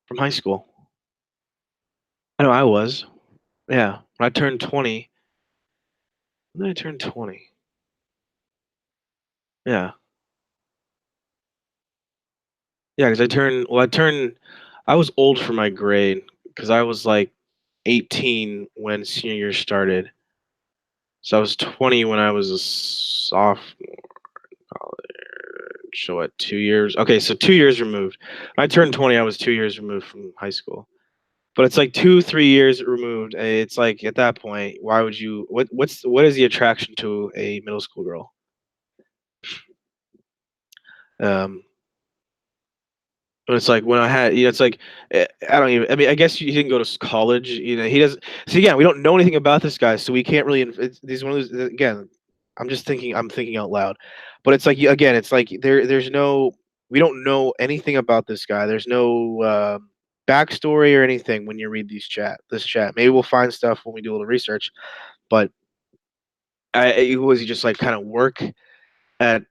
from high school. I know I was. Yeah, when I turned 20. When did I turn 20? Yeah, yeah. Because I turned. Well, I turned. I was old for my grade because I was like 18 when senior year started. So I was 20 when I was a sophomore. So what? 2 years? Okay, so 2 years removed. When I turned 20, I was 2 years removed from high school. But it's like 2, 3 years removed. It's like at that point, why would you? What is the attraction to a middle school girl? Um, But it's like when I had, it's like I don't even. I mean, I guess he didn't go to college. He doesn't. So again, we don't know anything about this guy, so we can't really. These one of those again. I'm just thinking. I'm thinking out loud, but it's like again. It's like There's no. We don't know anything about this guy. There's no backstory or anything when you read This chat. Maybe we'll find stuff when we do a little research. But was he just like kind of work at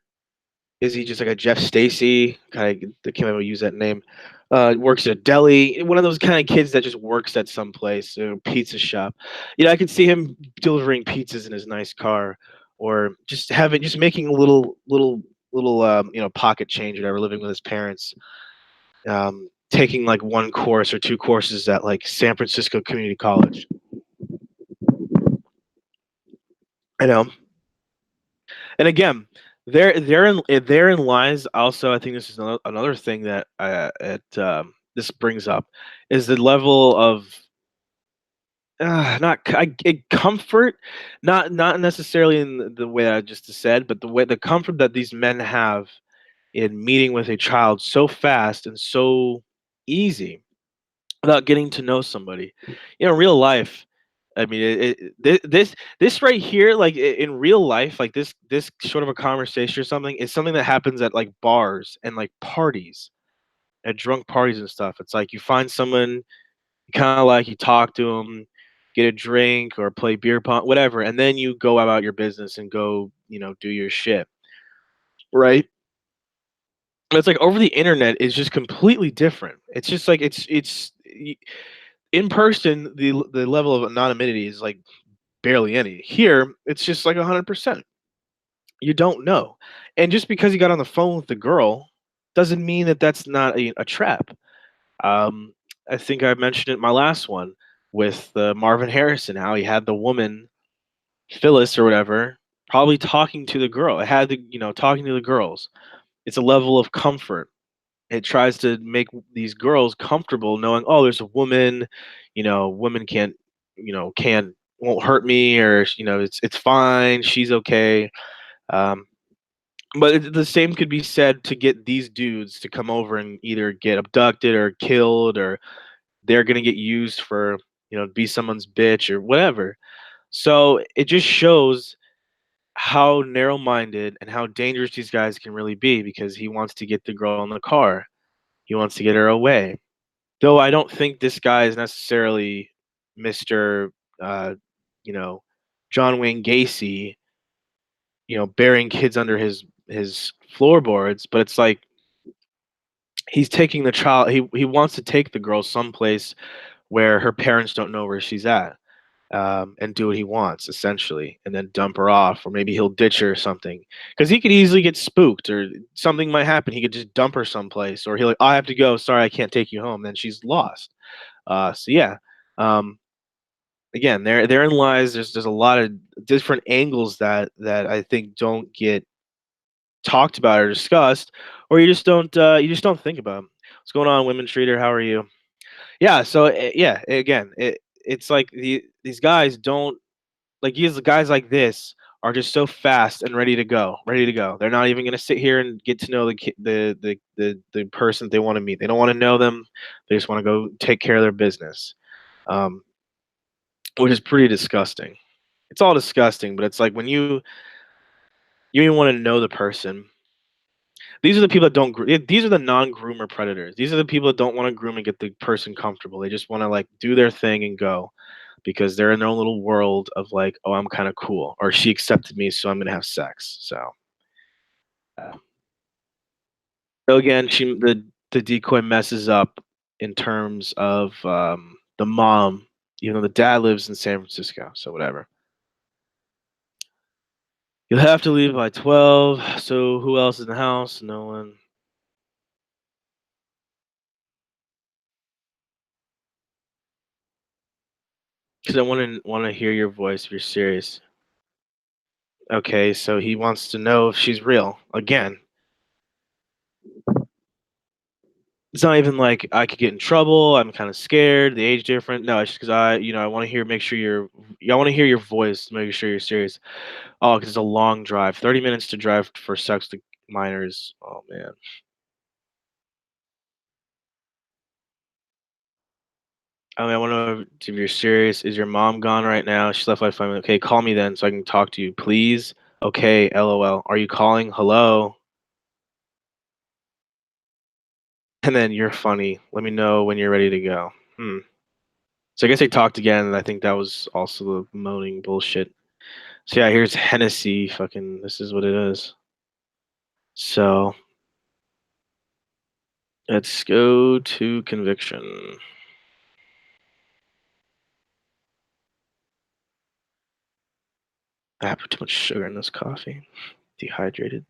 is he just like a Jeff Stacy? Kind of, I can't remember use that name. Works at a deli. One of those kind of kids that just works at some place, pizza shop. I could see him delivering pizzas in his nice car, or just making a little pocket change or whatever, living with his parents. Taking like one course or two courses at like San Francisco Community College. I know. And again, therein lies also. I think this is another thing that this brings up is the level of not comfort, not necessarily in the way I just said, but the comfort that these men have in meeting with a child so fast and so easy without getting to know somebody. Real life. I mean, this right here, like in real life, like this sort of a conversation or something is something that happens at like bars and like parties, at drunk parties and stuff. It's like you find someone you kind of like, you talk to them, get a drink or play beer pong, whatever, and then you go about your business and go, do your shit, right? But it's like over the internet is just completely different. It's just like in person, the level of anonymity is like barely any. Here, it's just like 100%. You don't know. And just because he got on the phone with the girl doesn't mean that that's not a trap. Um, I think I mentioned it in my last one with Marvin Harrison, how he had the woman, Phyllis or whatever, probably talking to the girl. It had talking to the girls. It's a level of comfort. It tries to make these girls comfortable knowing, oh, there's a woman, women can't won't hurt me, or it's fine, she's okay. um, but the same could be said to get these dudes to come over and either get abducted or killed, or they're gonna get used for be someone's bitch or whatever. So it just shows how narrow-minded and how dangerous these guys can really be, because he wants to get the girl in the car, he wants to get her away. Though I don't think this guy is necessarily Mr. Uh, you know, John Wayne Gacy, burying kids under his floorboards, but it's like he's taking the child. He wants to take the girl someplace where her parents don't know where she's at, and do what he wants essentially, and then dump her off, or maybe he'll ditch her or something, because he could easily get spooked or something might happen. He could just dump her someplace, or he'll like, I have to go. Sorry, I can't take you home. Then she's lost. So yeah, um, again, therein lies. There's a lot of different angles that I think don't get talked about or discussed, or you just don't think about 'em. What's going on, Women Treater? How are you? Yeah. So yeah, again, it's like these guys don't like these guys like this are just so fast and ready to go, ready to go. They're not even going to sit here and get to know the person they want to meet. They don't want to know them. They just want to go take care of their business. Um, which is pretty disgusting. It's all disgusting, but it's like when you even want to know the person, These are the people that don't. These are the non-groomer predators. These are the people that don't want to groom and get the person comfortable. They just want to like do their thing and go, because they're in their own little world of like, oh, I'm kind of cool, or she accepted me, so I'm gonna have sex. Uh, so again, the decoy messes up in terms of the mom. You know, the dad lives in San Francisco, so whatever. You'll have to leave by 12. So who else is in the house? No one. Because I want to hear your voice if you're serious. Okay, so he wants to know if she's real. Again, it's not even like I could get in trouble. I'm kind of scared. The age different. No, it's just because I want to hear. Make sure you're. I want to hear your voice. Make sure you're serious. Oh, because it's a long drive. 30 minutes to drive for sex to minors. Oh man. I mean, I want to know if you're serious. Is your mom gone right now? She left like 5 minutes. Okay, call me then so I can talk to you, please. Okay, LOL. Are you calling? Hello. And then you're funny. Let me know when you're ready to go. Hmm. So I guess they talked again, and I think that was also the moaning bullshit. So yeah, here's Hennessy. Fucking, this is what it is. So let's go to conviction. I put too much sugar in this coffee. Dehydrated.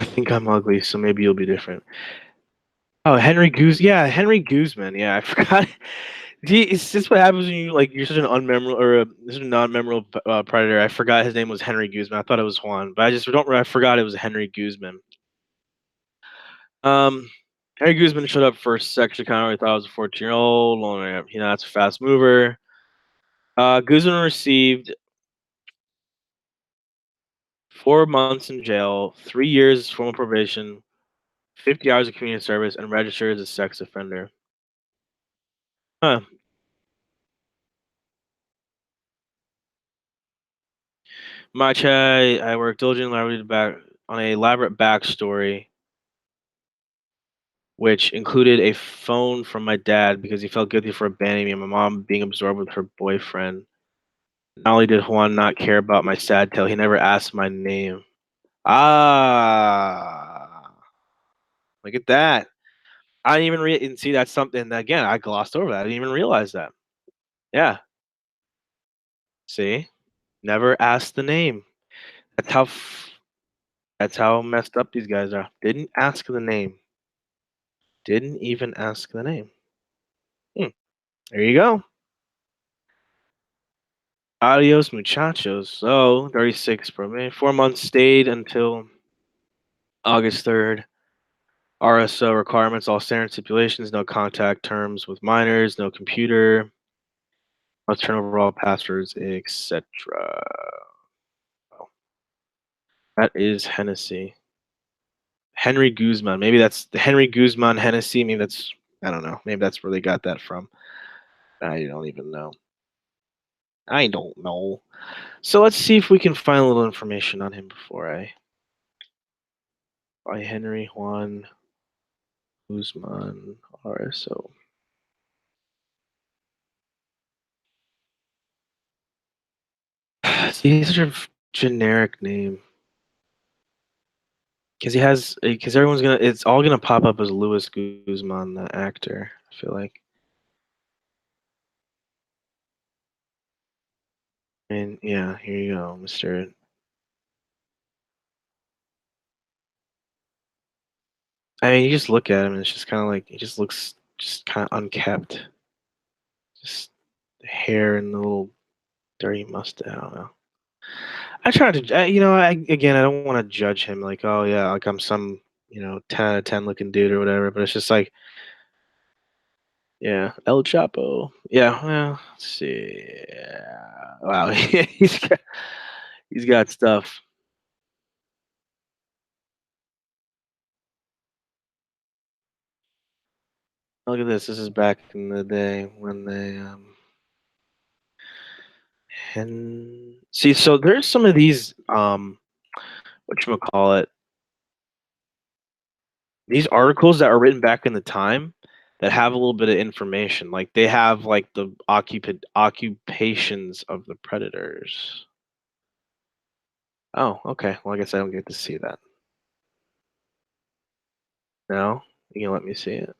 I think I'm ugly, so maybe you'll be different. Oh, Henry Goose. Yeah, Henry Guzman. Yeah, I forgot. It's just what happens when you like you're such an unmemorable or such a non-memorable predator. I forgot his name was Henry Guzman. I thought it was Juan, but I just don't. I forgot it was Henry Guzman. Um, Henry Guzman showed up for sex encounter. I thought I was a 14-year-old. You know, that's a fast mover. Guzman received 4 months in jail, 3 years formal probation, 50 hours of community service, and registered as a sex offender. Huh. My chai, I worked diligently on a elaborate backstory, which included a phone from my dad because he felt guilty for abandoning me and my mom being absorbed with her boyfriend. Not only did Juan not care about my sad tale, he never asked my name. Ah, look at that. I didn't even and see that's something that, again, I glossed over that. I didn't even realize that. Yeah, see, never asked the name. That's how that's how messed up these guys are. Didn't ask the name. Didn't even ask the name. Hmm. There you go. Adios, muchachos. So 36 per minute. 4 months stayed until August 3rd. RSO requirements, all standard stipulations, no contact terms with minors, no computer, must turn over all passwords, etc. Oh, that is Hennessy. Henry Guzman. Maybe that's the Henry Guzman Hennessy. Maybe that's, I don't know. Maybe that's where they got that from. I don't even know. I don't know. So let's see if we can find a little information on him before I. By Henry Juan Guzman RSO. See, he's such a generic name. Because he has, because everyone's gonna, it's all gonna pop up as Louis Guzman, the actor. I feel like. And yeah, here you go, Mister. I mean, you just look at him, and it's just kind of like he just looks just kind of unkept. Just hair and the little dirty mustache. I don't know. I try to, again, I don't want to judge him like, oh yeah, like I'm some, 10 out of 10 looking dude or whatever. But it's just like, yeah, El Chapo. Yeah, well, let's see. Yeah. Wow, he's got stuff. Look at this. This is back in the day when they See, so there's some of these call it these articles that are written back in the time that have a little bit of information. Like they have like the occupations of the predators. Oh, okay. Well, I guess I don't get to see that. No, you can let me see it.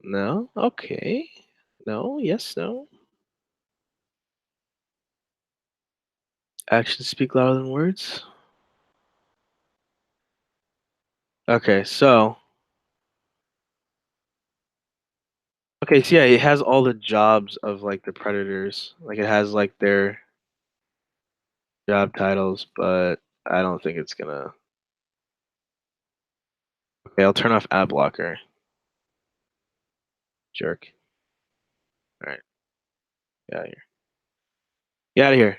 No, okay. No, yes, no. Actions speak louder than words. Okay, so okay, so yeah, it has all the jobs of like the predators. Like it has like their job titles, but I don't think it's gonna. Okay, I'll turn off ad blocker. Jerk. All right, get out of here. Get out of here.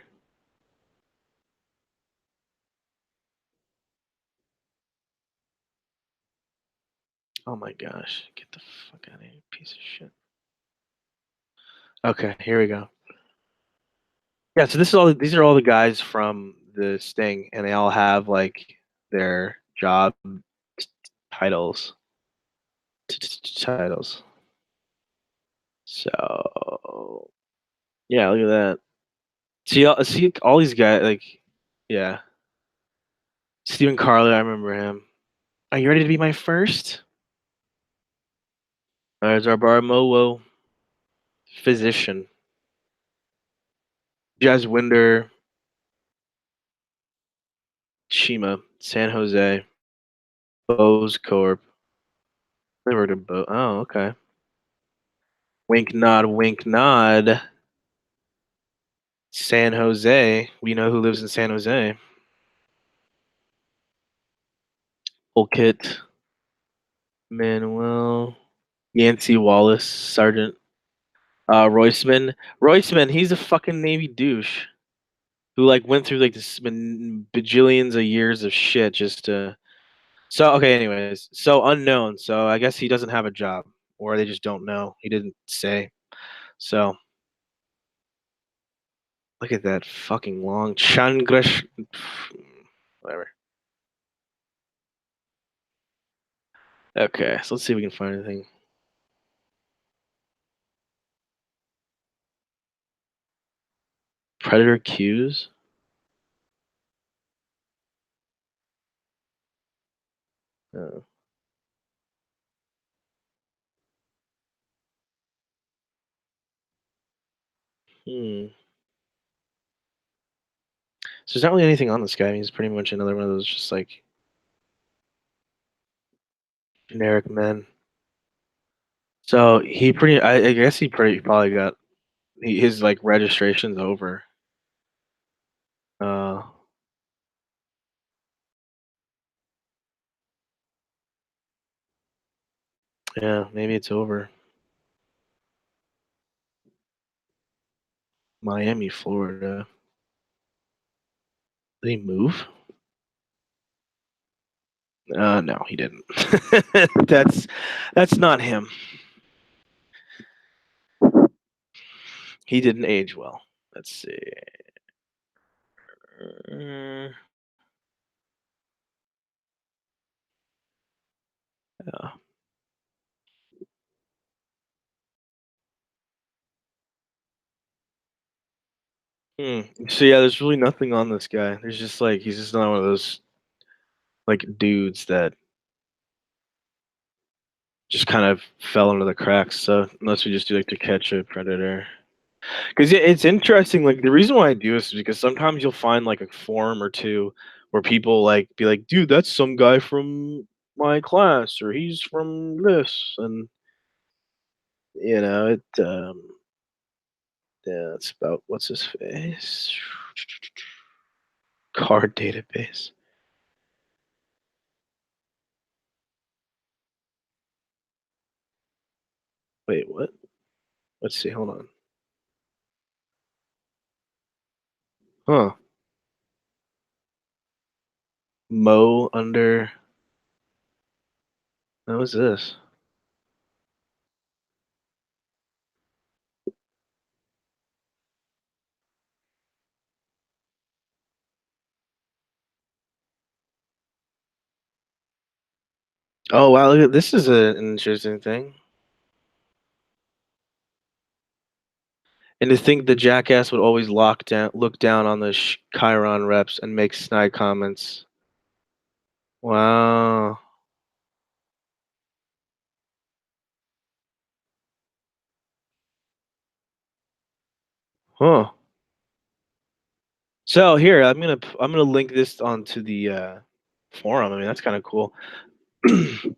Oh my gosh, get the fuck out of here, piece of shit. Okay, here we go. Yeah, so this is all. These are all the guys from the Sting, and they all have like their job titles. Titles. So yeah, look at that. See all these guys like, yeah. Stephen Carly, I remember him. Are you ready to be my first? There's our Baramowo physician. Jazz Winder, Chima, San Jose, Bose Corp. Never heard of Bo. Oh, okay. Wink nod, wink nod. San Jose. We know who lives in San Jose. Kit, Manuel, Yancey Wallace, Sergeant. Royceman. Royceman, he's a fucking Navy douche who like went through like this bajillions of years of shit just to. So okay, anyways, so unknown. So I guess he doesn't have a job, or they just don't know. He didn't say. So look at that fucking long Changresh. Whatever. Okay, so let's see if we can find anything. Predator cues. Oh. Hmm. So there's not really anything on this guy. He's pretty much another one of those just like generic men. So he pretty. I guess he probably got his like registration's over. Uh, yeah, maybe it's over. Miami, Florida. Did he move? No, he didn't. That's not him. He didn't age well. Let's see. Uh, yeah. Hmm. So yeah, there's really nothing on this guy. There's just like he's just not one of those like dudes that just kind of fell into the cracks. So unless we just do like to catch a predator, because it's interesting. Like the reason why I do this is because sometimes you'll find like a forum or two where people like be like, "Dude, that's some guy from my class," or "He's from this," and it. Yeah, it's about what's his face card database. Wait, what? Let's see. Hold on. Huh? Mo under. What was this? Oh wow, look at this is an interesting thing. And to think the jackass would always look down on the Chiron reps and make snide comments. Wow. Huh. So here, I'm gonna link this onto the forum. I mean, that's kind of cool. I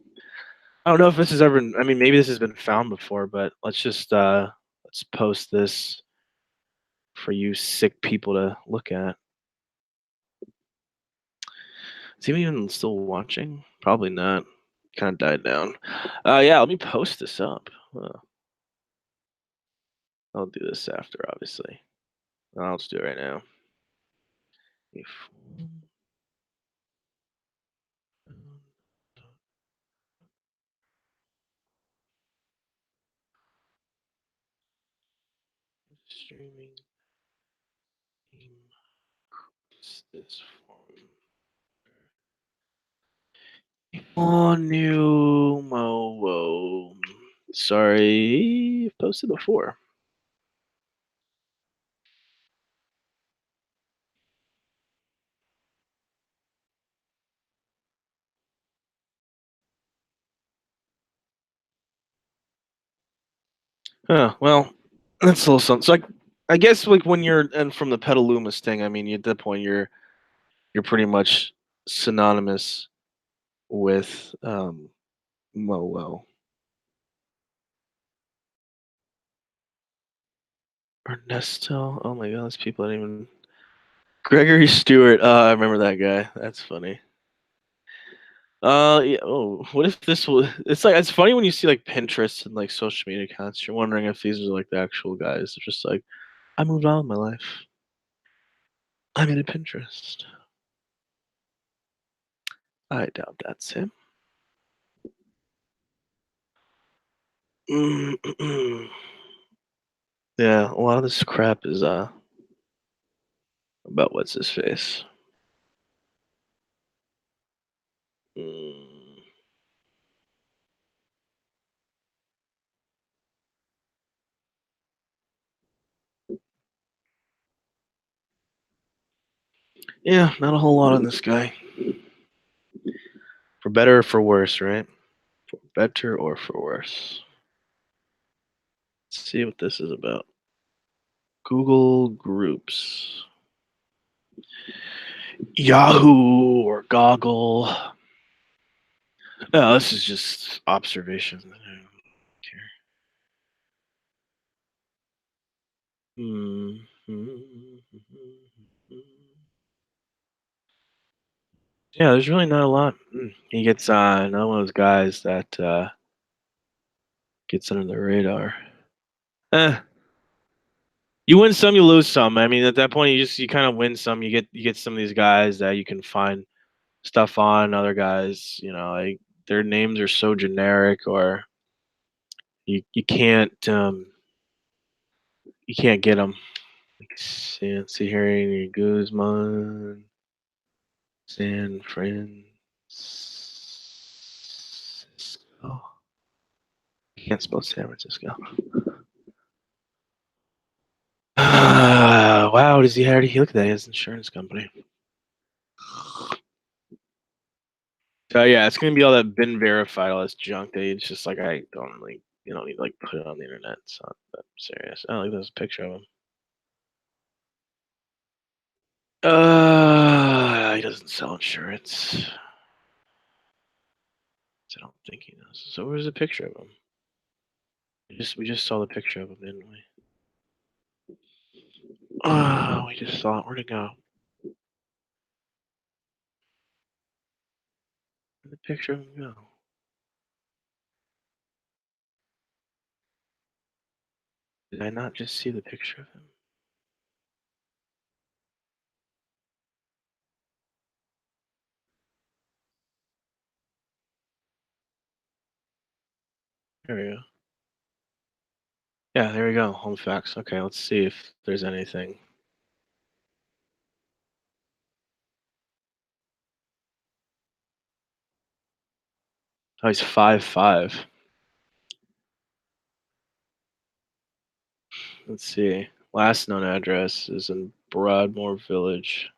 don't know if this has ever. I mean, maybe this has been found before, but let's post this for you sick people to look at. Is he even still watching? Probably not. Kind of died down. Yeah, let me post this up. I'll do this after, obviously. I'll just do it right now. If streaming team this form. Oh, new Mowo. Sorry, posted before. Well, that's a little something. So I guess like when you're and from the Petaluma Mustang, I mean, at that point you're pretty much synonymous with Mowo. Ernesto. Oh my God, those people I didn't even. Gregory Stewart. I remember that guy. That's funny. Yeah. Oh, what if this was? It's like it's funny when you see like Pinterest and like social media accounts. You're wondering if these are like the actual guys. They're just like, I moved on in my life. I made a Pinterest. I doubt that's him. Mm. Yeah, a lot of this crap is about what's his face. Mm. Yeah, not a whole lot on this guy. For better or for worse, right? For better or for worse. Let's see what this is about. Google Groups. Yahoo or Goggle. No, this is just observation. I don't care. Hmm. Yeah, there's really not a lot. He gets another one of those guys that gets under the radar. Eh, you win some, you lose some. I mean, at that point, you kind of win some. You get some of these guys that you can find stuff on. Other guys, like their names are so generic, or you can't get them. Like Sancy Harry Guzman, San Francisco. I can't spell San Francisco. Wow, does he already look at that? He has an insurance company. So yeah, it's gonna be all that been verified, all this junk that it's just like I don't really you don't need to like put it on the internet. It's not that serious. Oh, look, there's a picture of him. He doesn't sell insurance. So I don't think he does. So where's the picture of him? We just saw the picture of him, didn't we? Oh, we just saw it. Where'd it go? Where'd the picture of him go? Did I not just see the picture of him? There we go. Yeah, there we go. Home facts. Okay, let's see if there's anything. Oh, he's 5'5". Let's see. Last known address is in Broadmoor Village.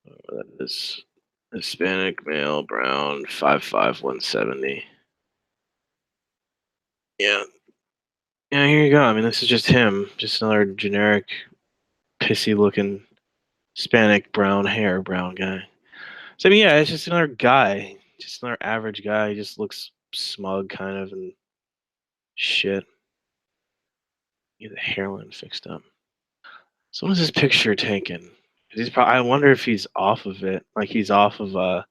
Where that is. Hispanic male, brown, 5'5", 170. Yeah. Yeah, here you go. I mean, this is just him. Just another generic, pissy looking Hispanic brown hair, brown guy. So, I mean, yeah, it's just another guy. Just another average guy. He just looks smug, kind of, and shit. Get the hairline fixed up. So, when is this picture taken? 'Cause he's probably, I wonder if he's off of it. Like, he's off of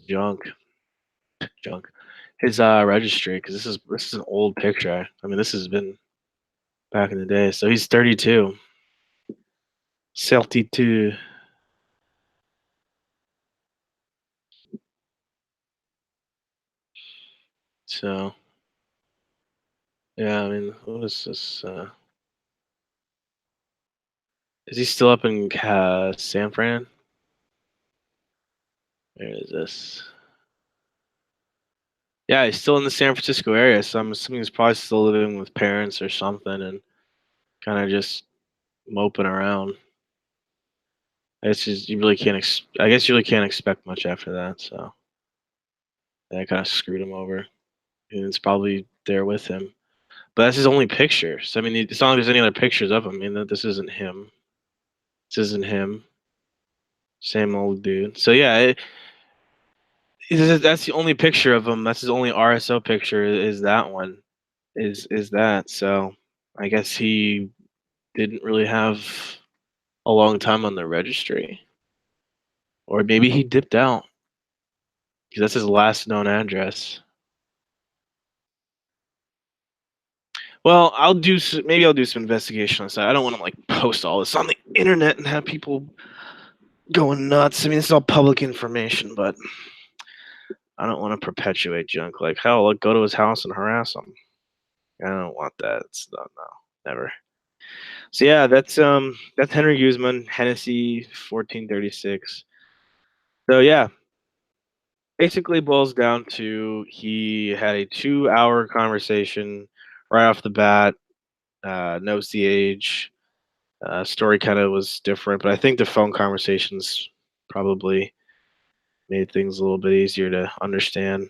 junk. Junk. His registry, because this is an old picture. I mean, this has been back in the day. So he's 32. 32. So yeah, I mean, what is this? Is he still up in San Fran? Where is this? Yeah, he's still in the San Francisco area, so I'm assuming he's probably still living with parents or something, and kind of just moping around. It's just you really can't. I guess you really can't expect much after that. So that kind of screwed him over, and it's probably there with him. But that's his only picture. So I mean, it's not like there's any other pictures of him. I mean, this isn't him. This isn't him. Same old dude. So yeah, that's the only picture of him. That's his only RSO picture. Is that one? Is that? So I guess he didn't really have a long time on the registry, or maybe he dipped out because that's his last known address. Well, maybe I'll do some investigation on this. I don't want to like post all this on the internet and have people going nuts. I mean, it's all public information, but I don't want to perpetuate junk. Like, hell, like, go to his house and harass him. I don't want that. It's no, never. So yeah, that's Henry Guzman, Hennessy 1436. So yeah, basically boils down to he had a 2 hour conversation right off the bat. Knows the age. Story kind of was different, but I think the phone conversations probably made things a little bit easier to understand.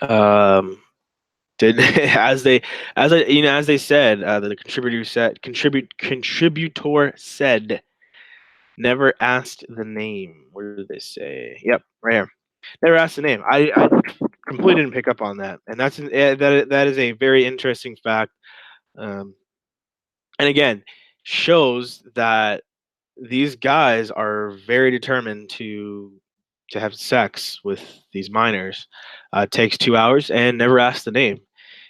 Um, did as they said, the contributor said never asked the name. Where did they say? Yep, right here. Never asked the name. I completely didn't pick up on that, and that is a very interesting fact. Um, and again, shows that these guys are very determined to have sex with these minors. It takes 2 hours and never ask the name.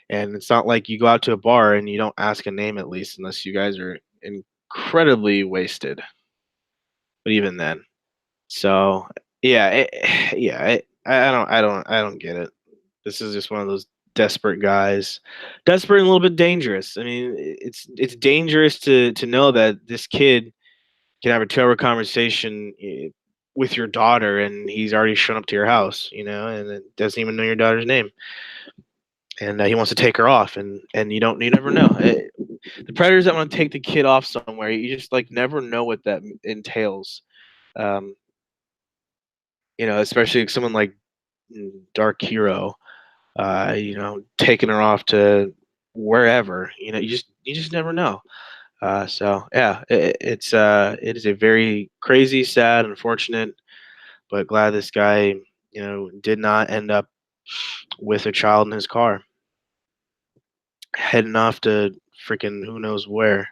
And it's not like you go out to a bar and you don't ask a name at least, unless you guys are incredibly wasted. But even then, so yeah, I don't get it. This is just one of those desperate guys, desperate and a little bit dangerous. I mean, it's dangerous to know that this kid can have a 2 hour conversation with your daughter, and he's already shown up to your house, and it doesn't even know your daughter's name, and he wants to take her off, and you never know. The predators that want to take the kid off somewhere, you just like never know what that entails. Um, especially someone like Dark Hero, taking her off to wherever. You just never know. So yeah, it is a very crazy, sad, unfortunate, but glad this guy did not end up with a child in his car, heading off to freaking who knows where.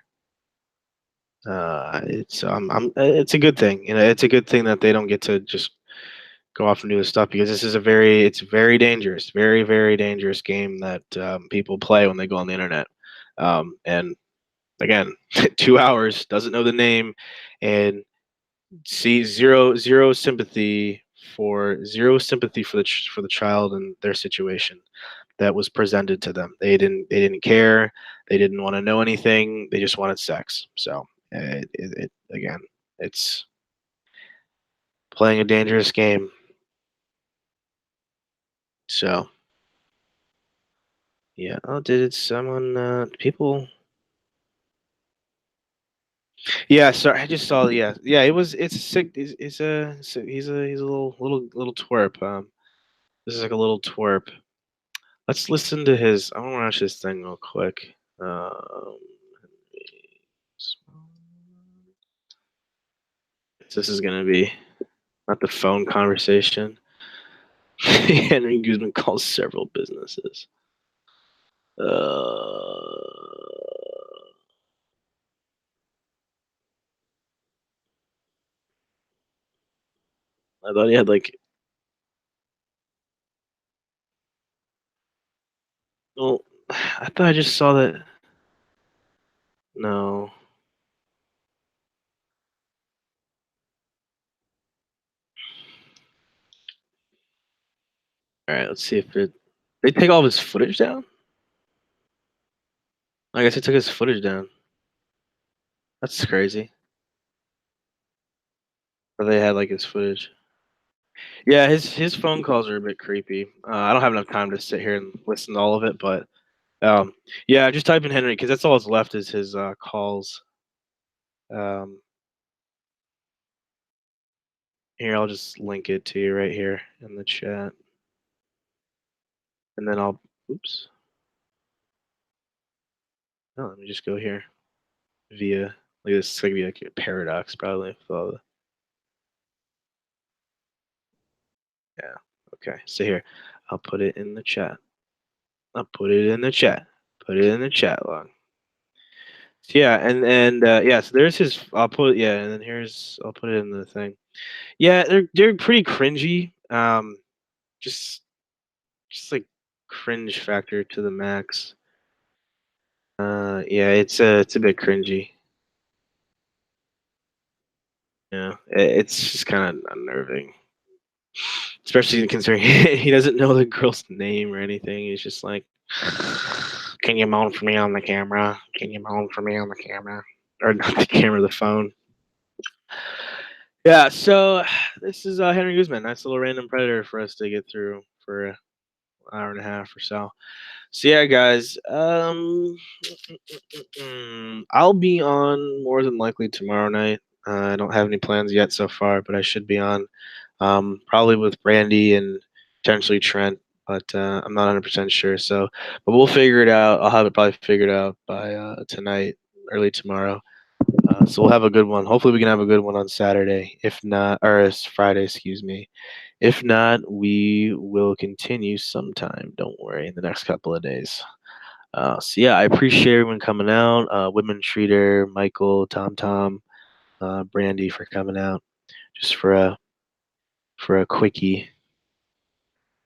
It's a good thing. It's a good thing that they don't get to just go off and do this stuff, because it's very dangerous, very very dangerous game that people play when they go on the internet. And again, 2 hours, doesn't know the name, and see zero sympathy for the child and their situation that was presented to them. They didn't care. They didn't want to know anything. They just wanted sex. So again, it's playing a dangerous game. So yeah. Oh, did someone people? Yeah, sorry, I just saw. Yeah, yeah. It was. It's sick. He's a little twerp. This is like a little twerp. Let's listen to his. I want to watch this thing real quick. This is gonna be not the phone conversation. Henry Guzman calls several businesses. I thought he had like. Well, I thought I just saw that. No. All right, let's see if it. They take all of his footage down. I guess they took his footage down. That's crazy. But they had like his footage. Yeah, his phone calls are a bit creepy. I don't have enough time to sit here and listen to all of it, but yeah, just type in Henry because that's all that's left is his calls. Um, Here, I'll just link it to you right here in the chat, and then I'll. Oops. No, let me just go here via. Like this is gonna be like a paradox probably. With all the, yeah. Okay. So here, I'll put it in the chat. I'll put it in the chat. Put it in the chat log. Yeah, and yeah, so there's his. I'll put yeah, and then here's I'll put it in the thing. Yeah, they're pretty cringy. Just just like cringe factor to the max. Yeah, it's a bit cringy. Yeah, it's just kind of unnerving, especially considering he doesn't know the girl's name or anything. He's just like, "Can you moan for me on the camera? Can you moan for me on the camera?" Or not the camera, the phone. Yeah, so this is Henry Guzman. Nice little random predator for us to get through for an hour and a half or so. So yeah, guys, I'll be on more than likely tomorrow night. I don't have any plans yet so far, but I should be on. Probably with Brandy and potentially Trent, but I'm not 100% sure. So, but we'll figure it out. I'll have it probably figured out by tonight, early tomorrow. So we'll have a good one. Hopefully, we can have a good one on Saturday. If not, or it's Friday, excuse me. If not, we will continue sometime. Don't worry, in the next couple of days. So yeah, I appreciate everyone coming out. Women Treater, Michael, Tom, Brandy for coming out just for a quickie.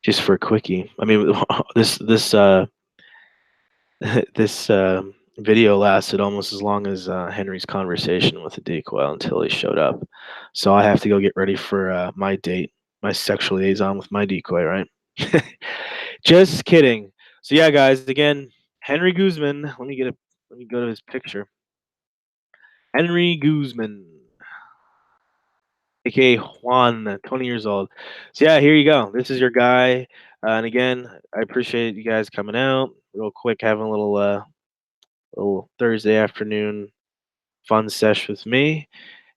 Just for a quickie. I mean, this this video lasted almost as long as Henry's conversation with the decoy until he showed up. So I have to go get ready for my date, my sexual liaison with my decoy, right? Just kidding. So yeah, guys, again, Henry Guzman. Let me go to his picture. Henry Guzman, aka Juan, 20 years old. So yeah, here you go. This is your guy. And again, I appreciate you guys coming out real quick, having a little Thursday afternoon fun sesh with me.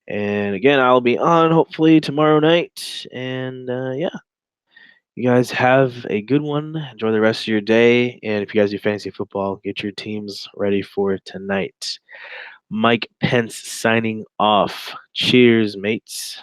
And again, I'll be on hopefully tomorrow night. And yeah, you guys have a good one. Enjoy the rest of your day. And if you guys do fantasy football, get your teams ready for tonight. Mike Pence signing off. Cheers, mates.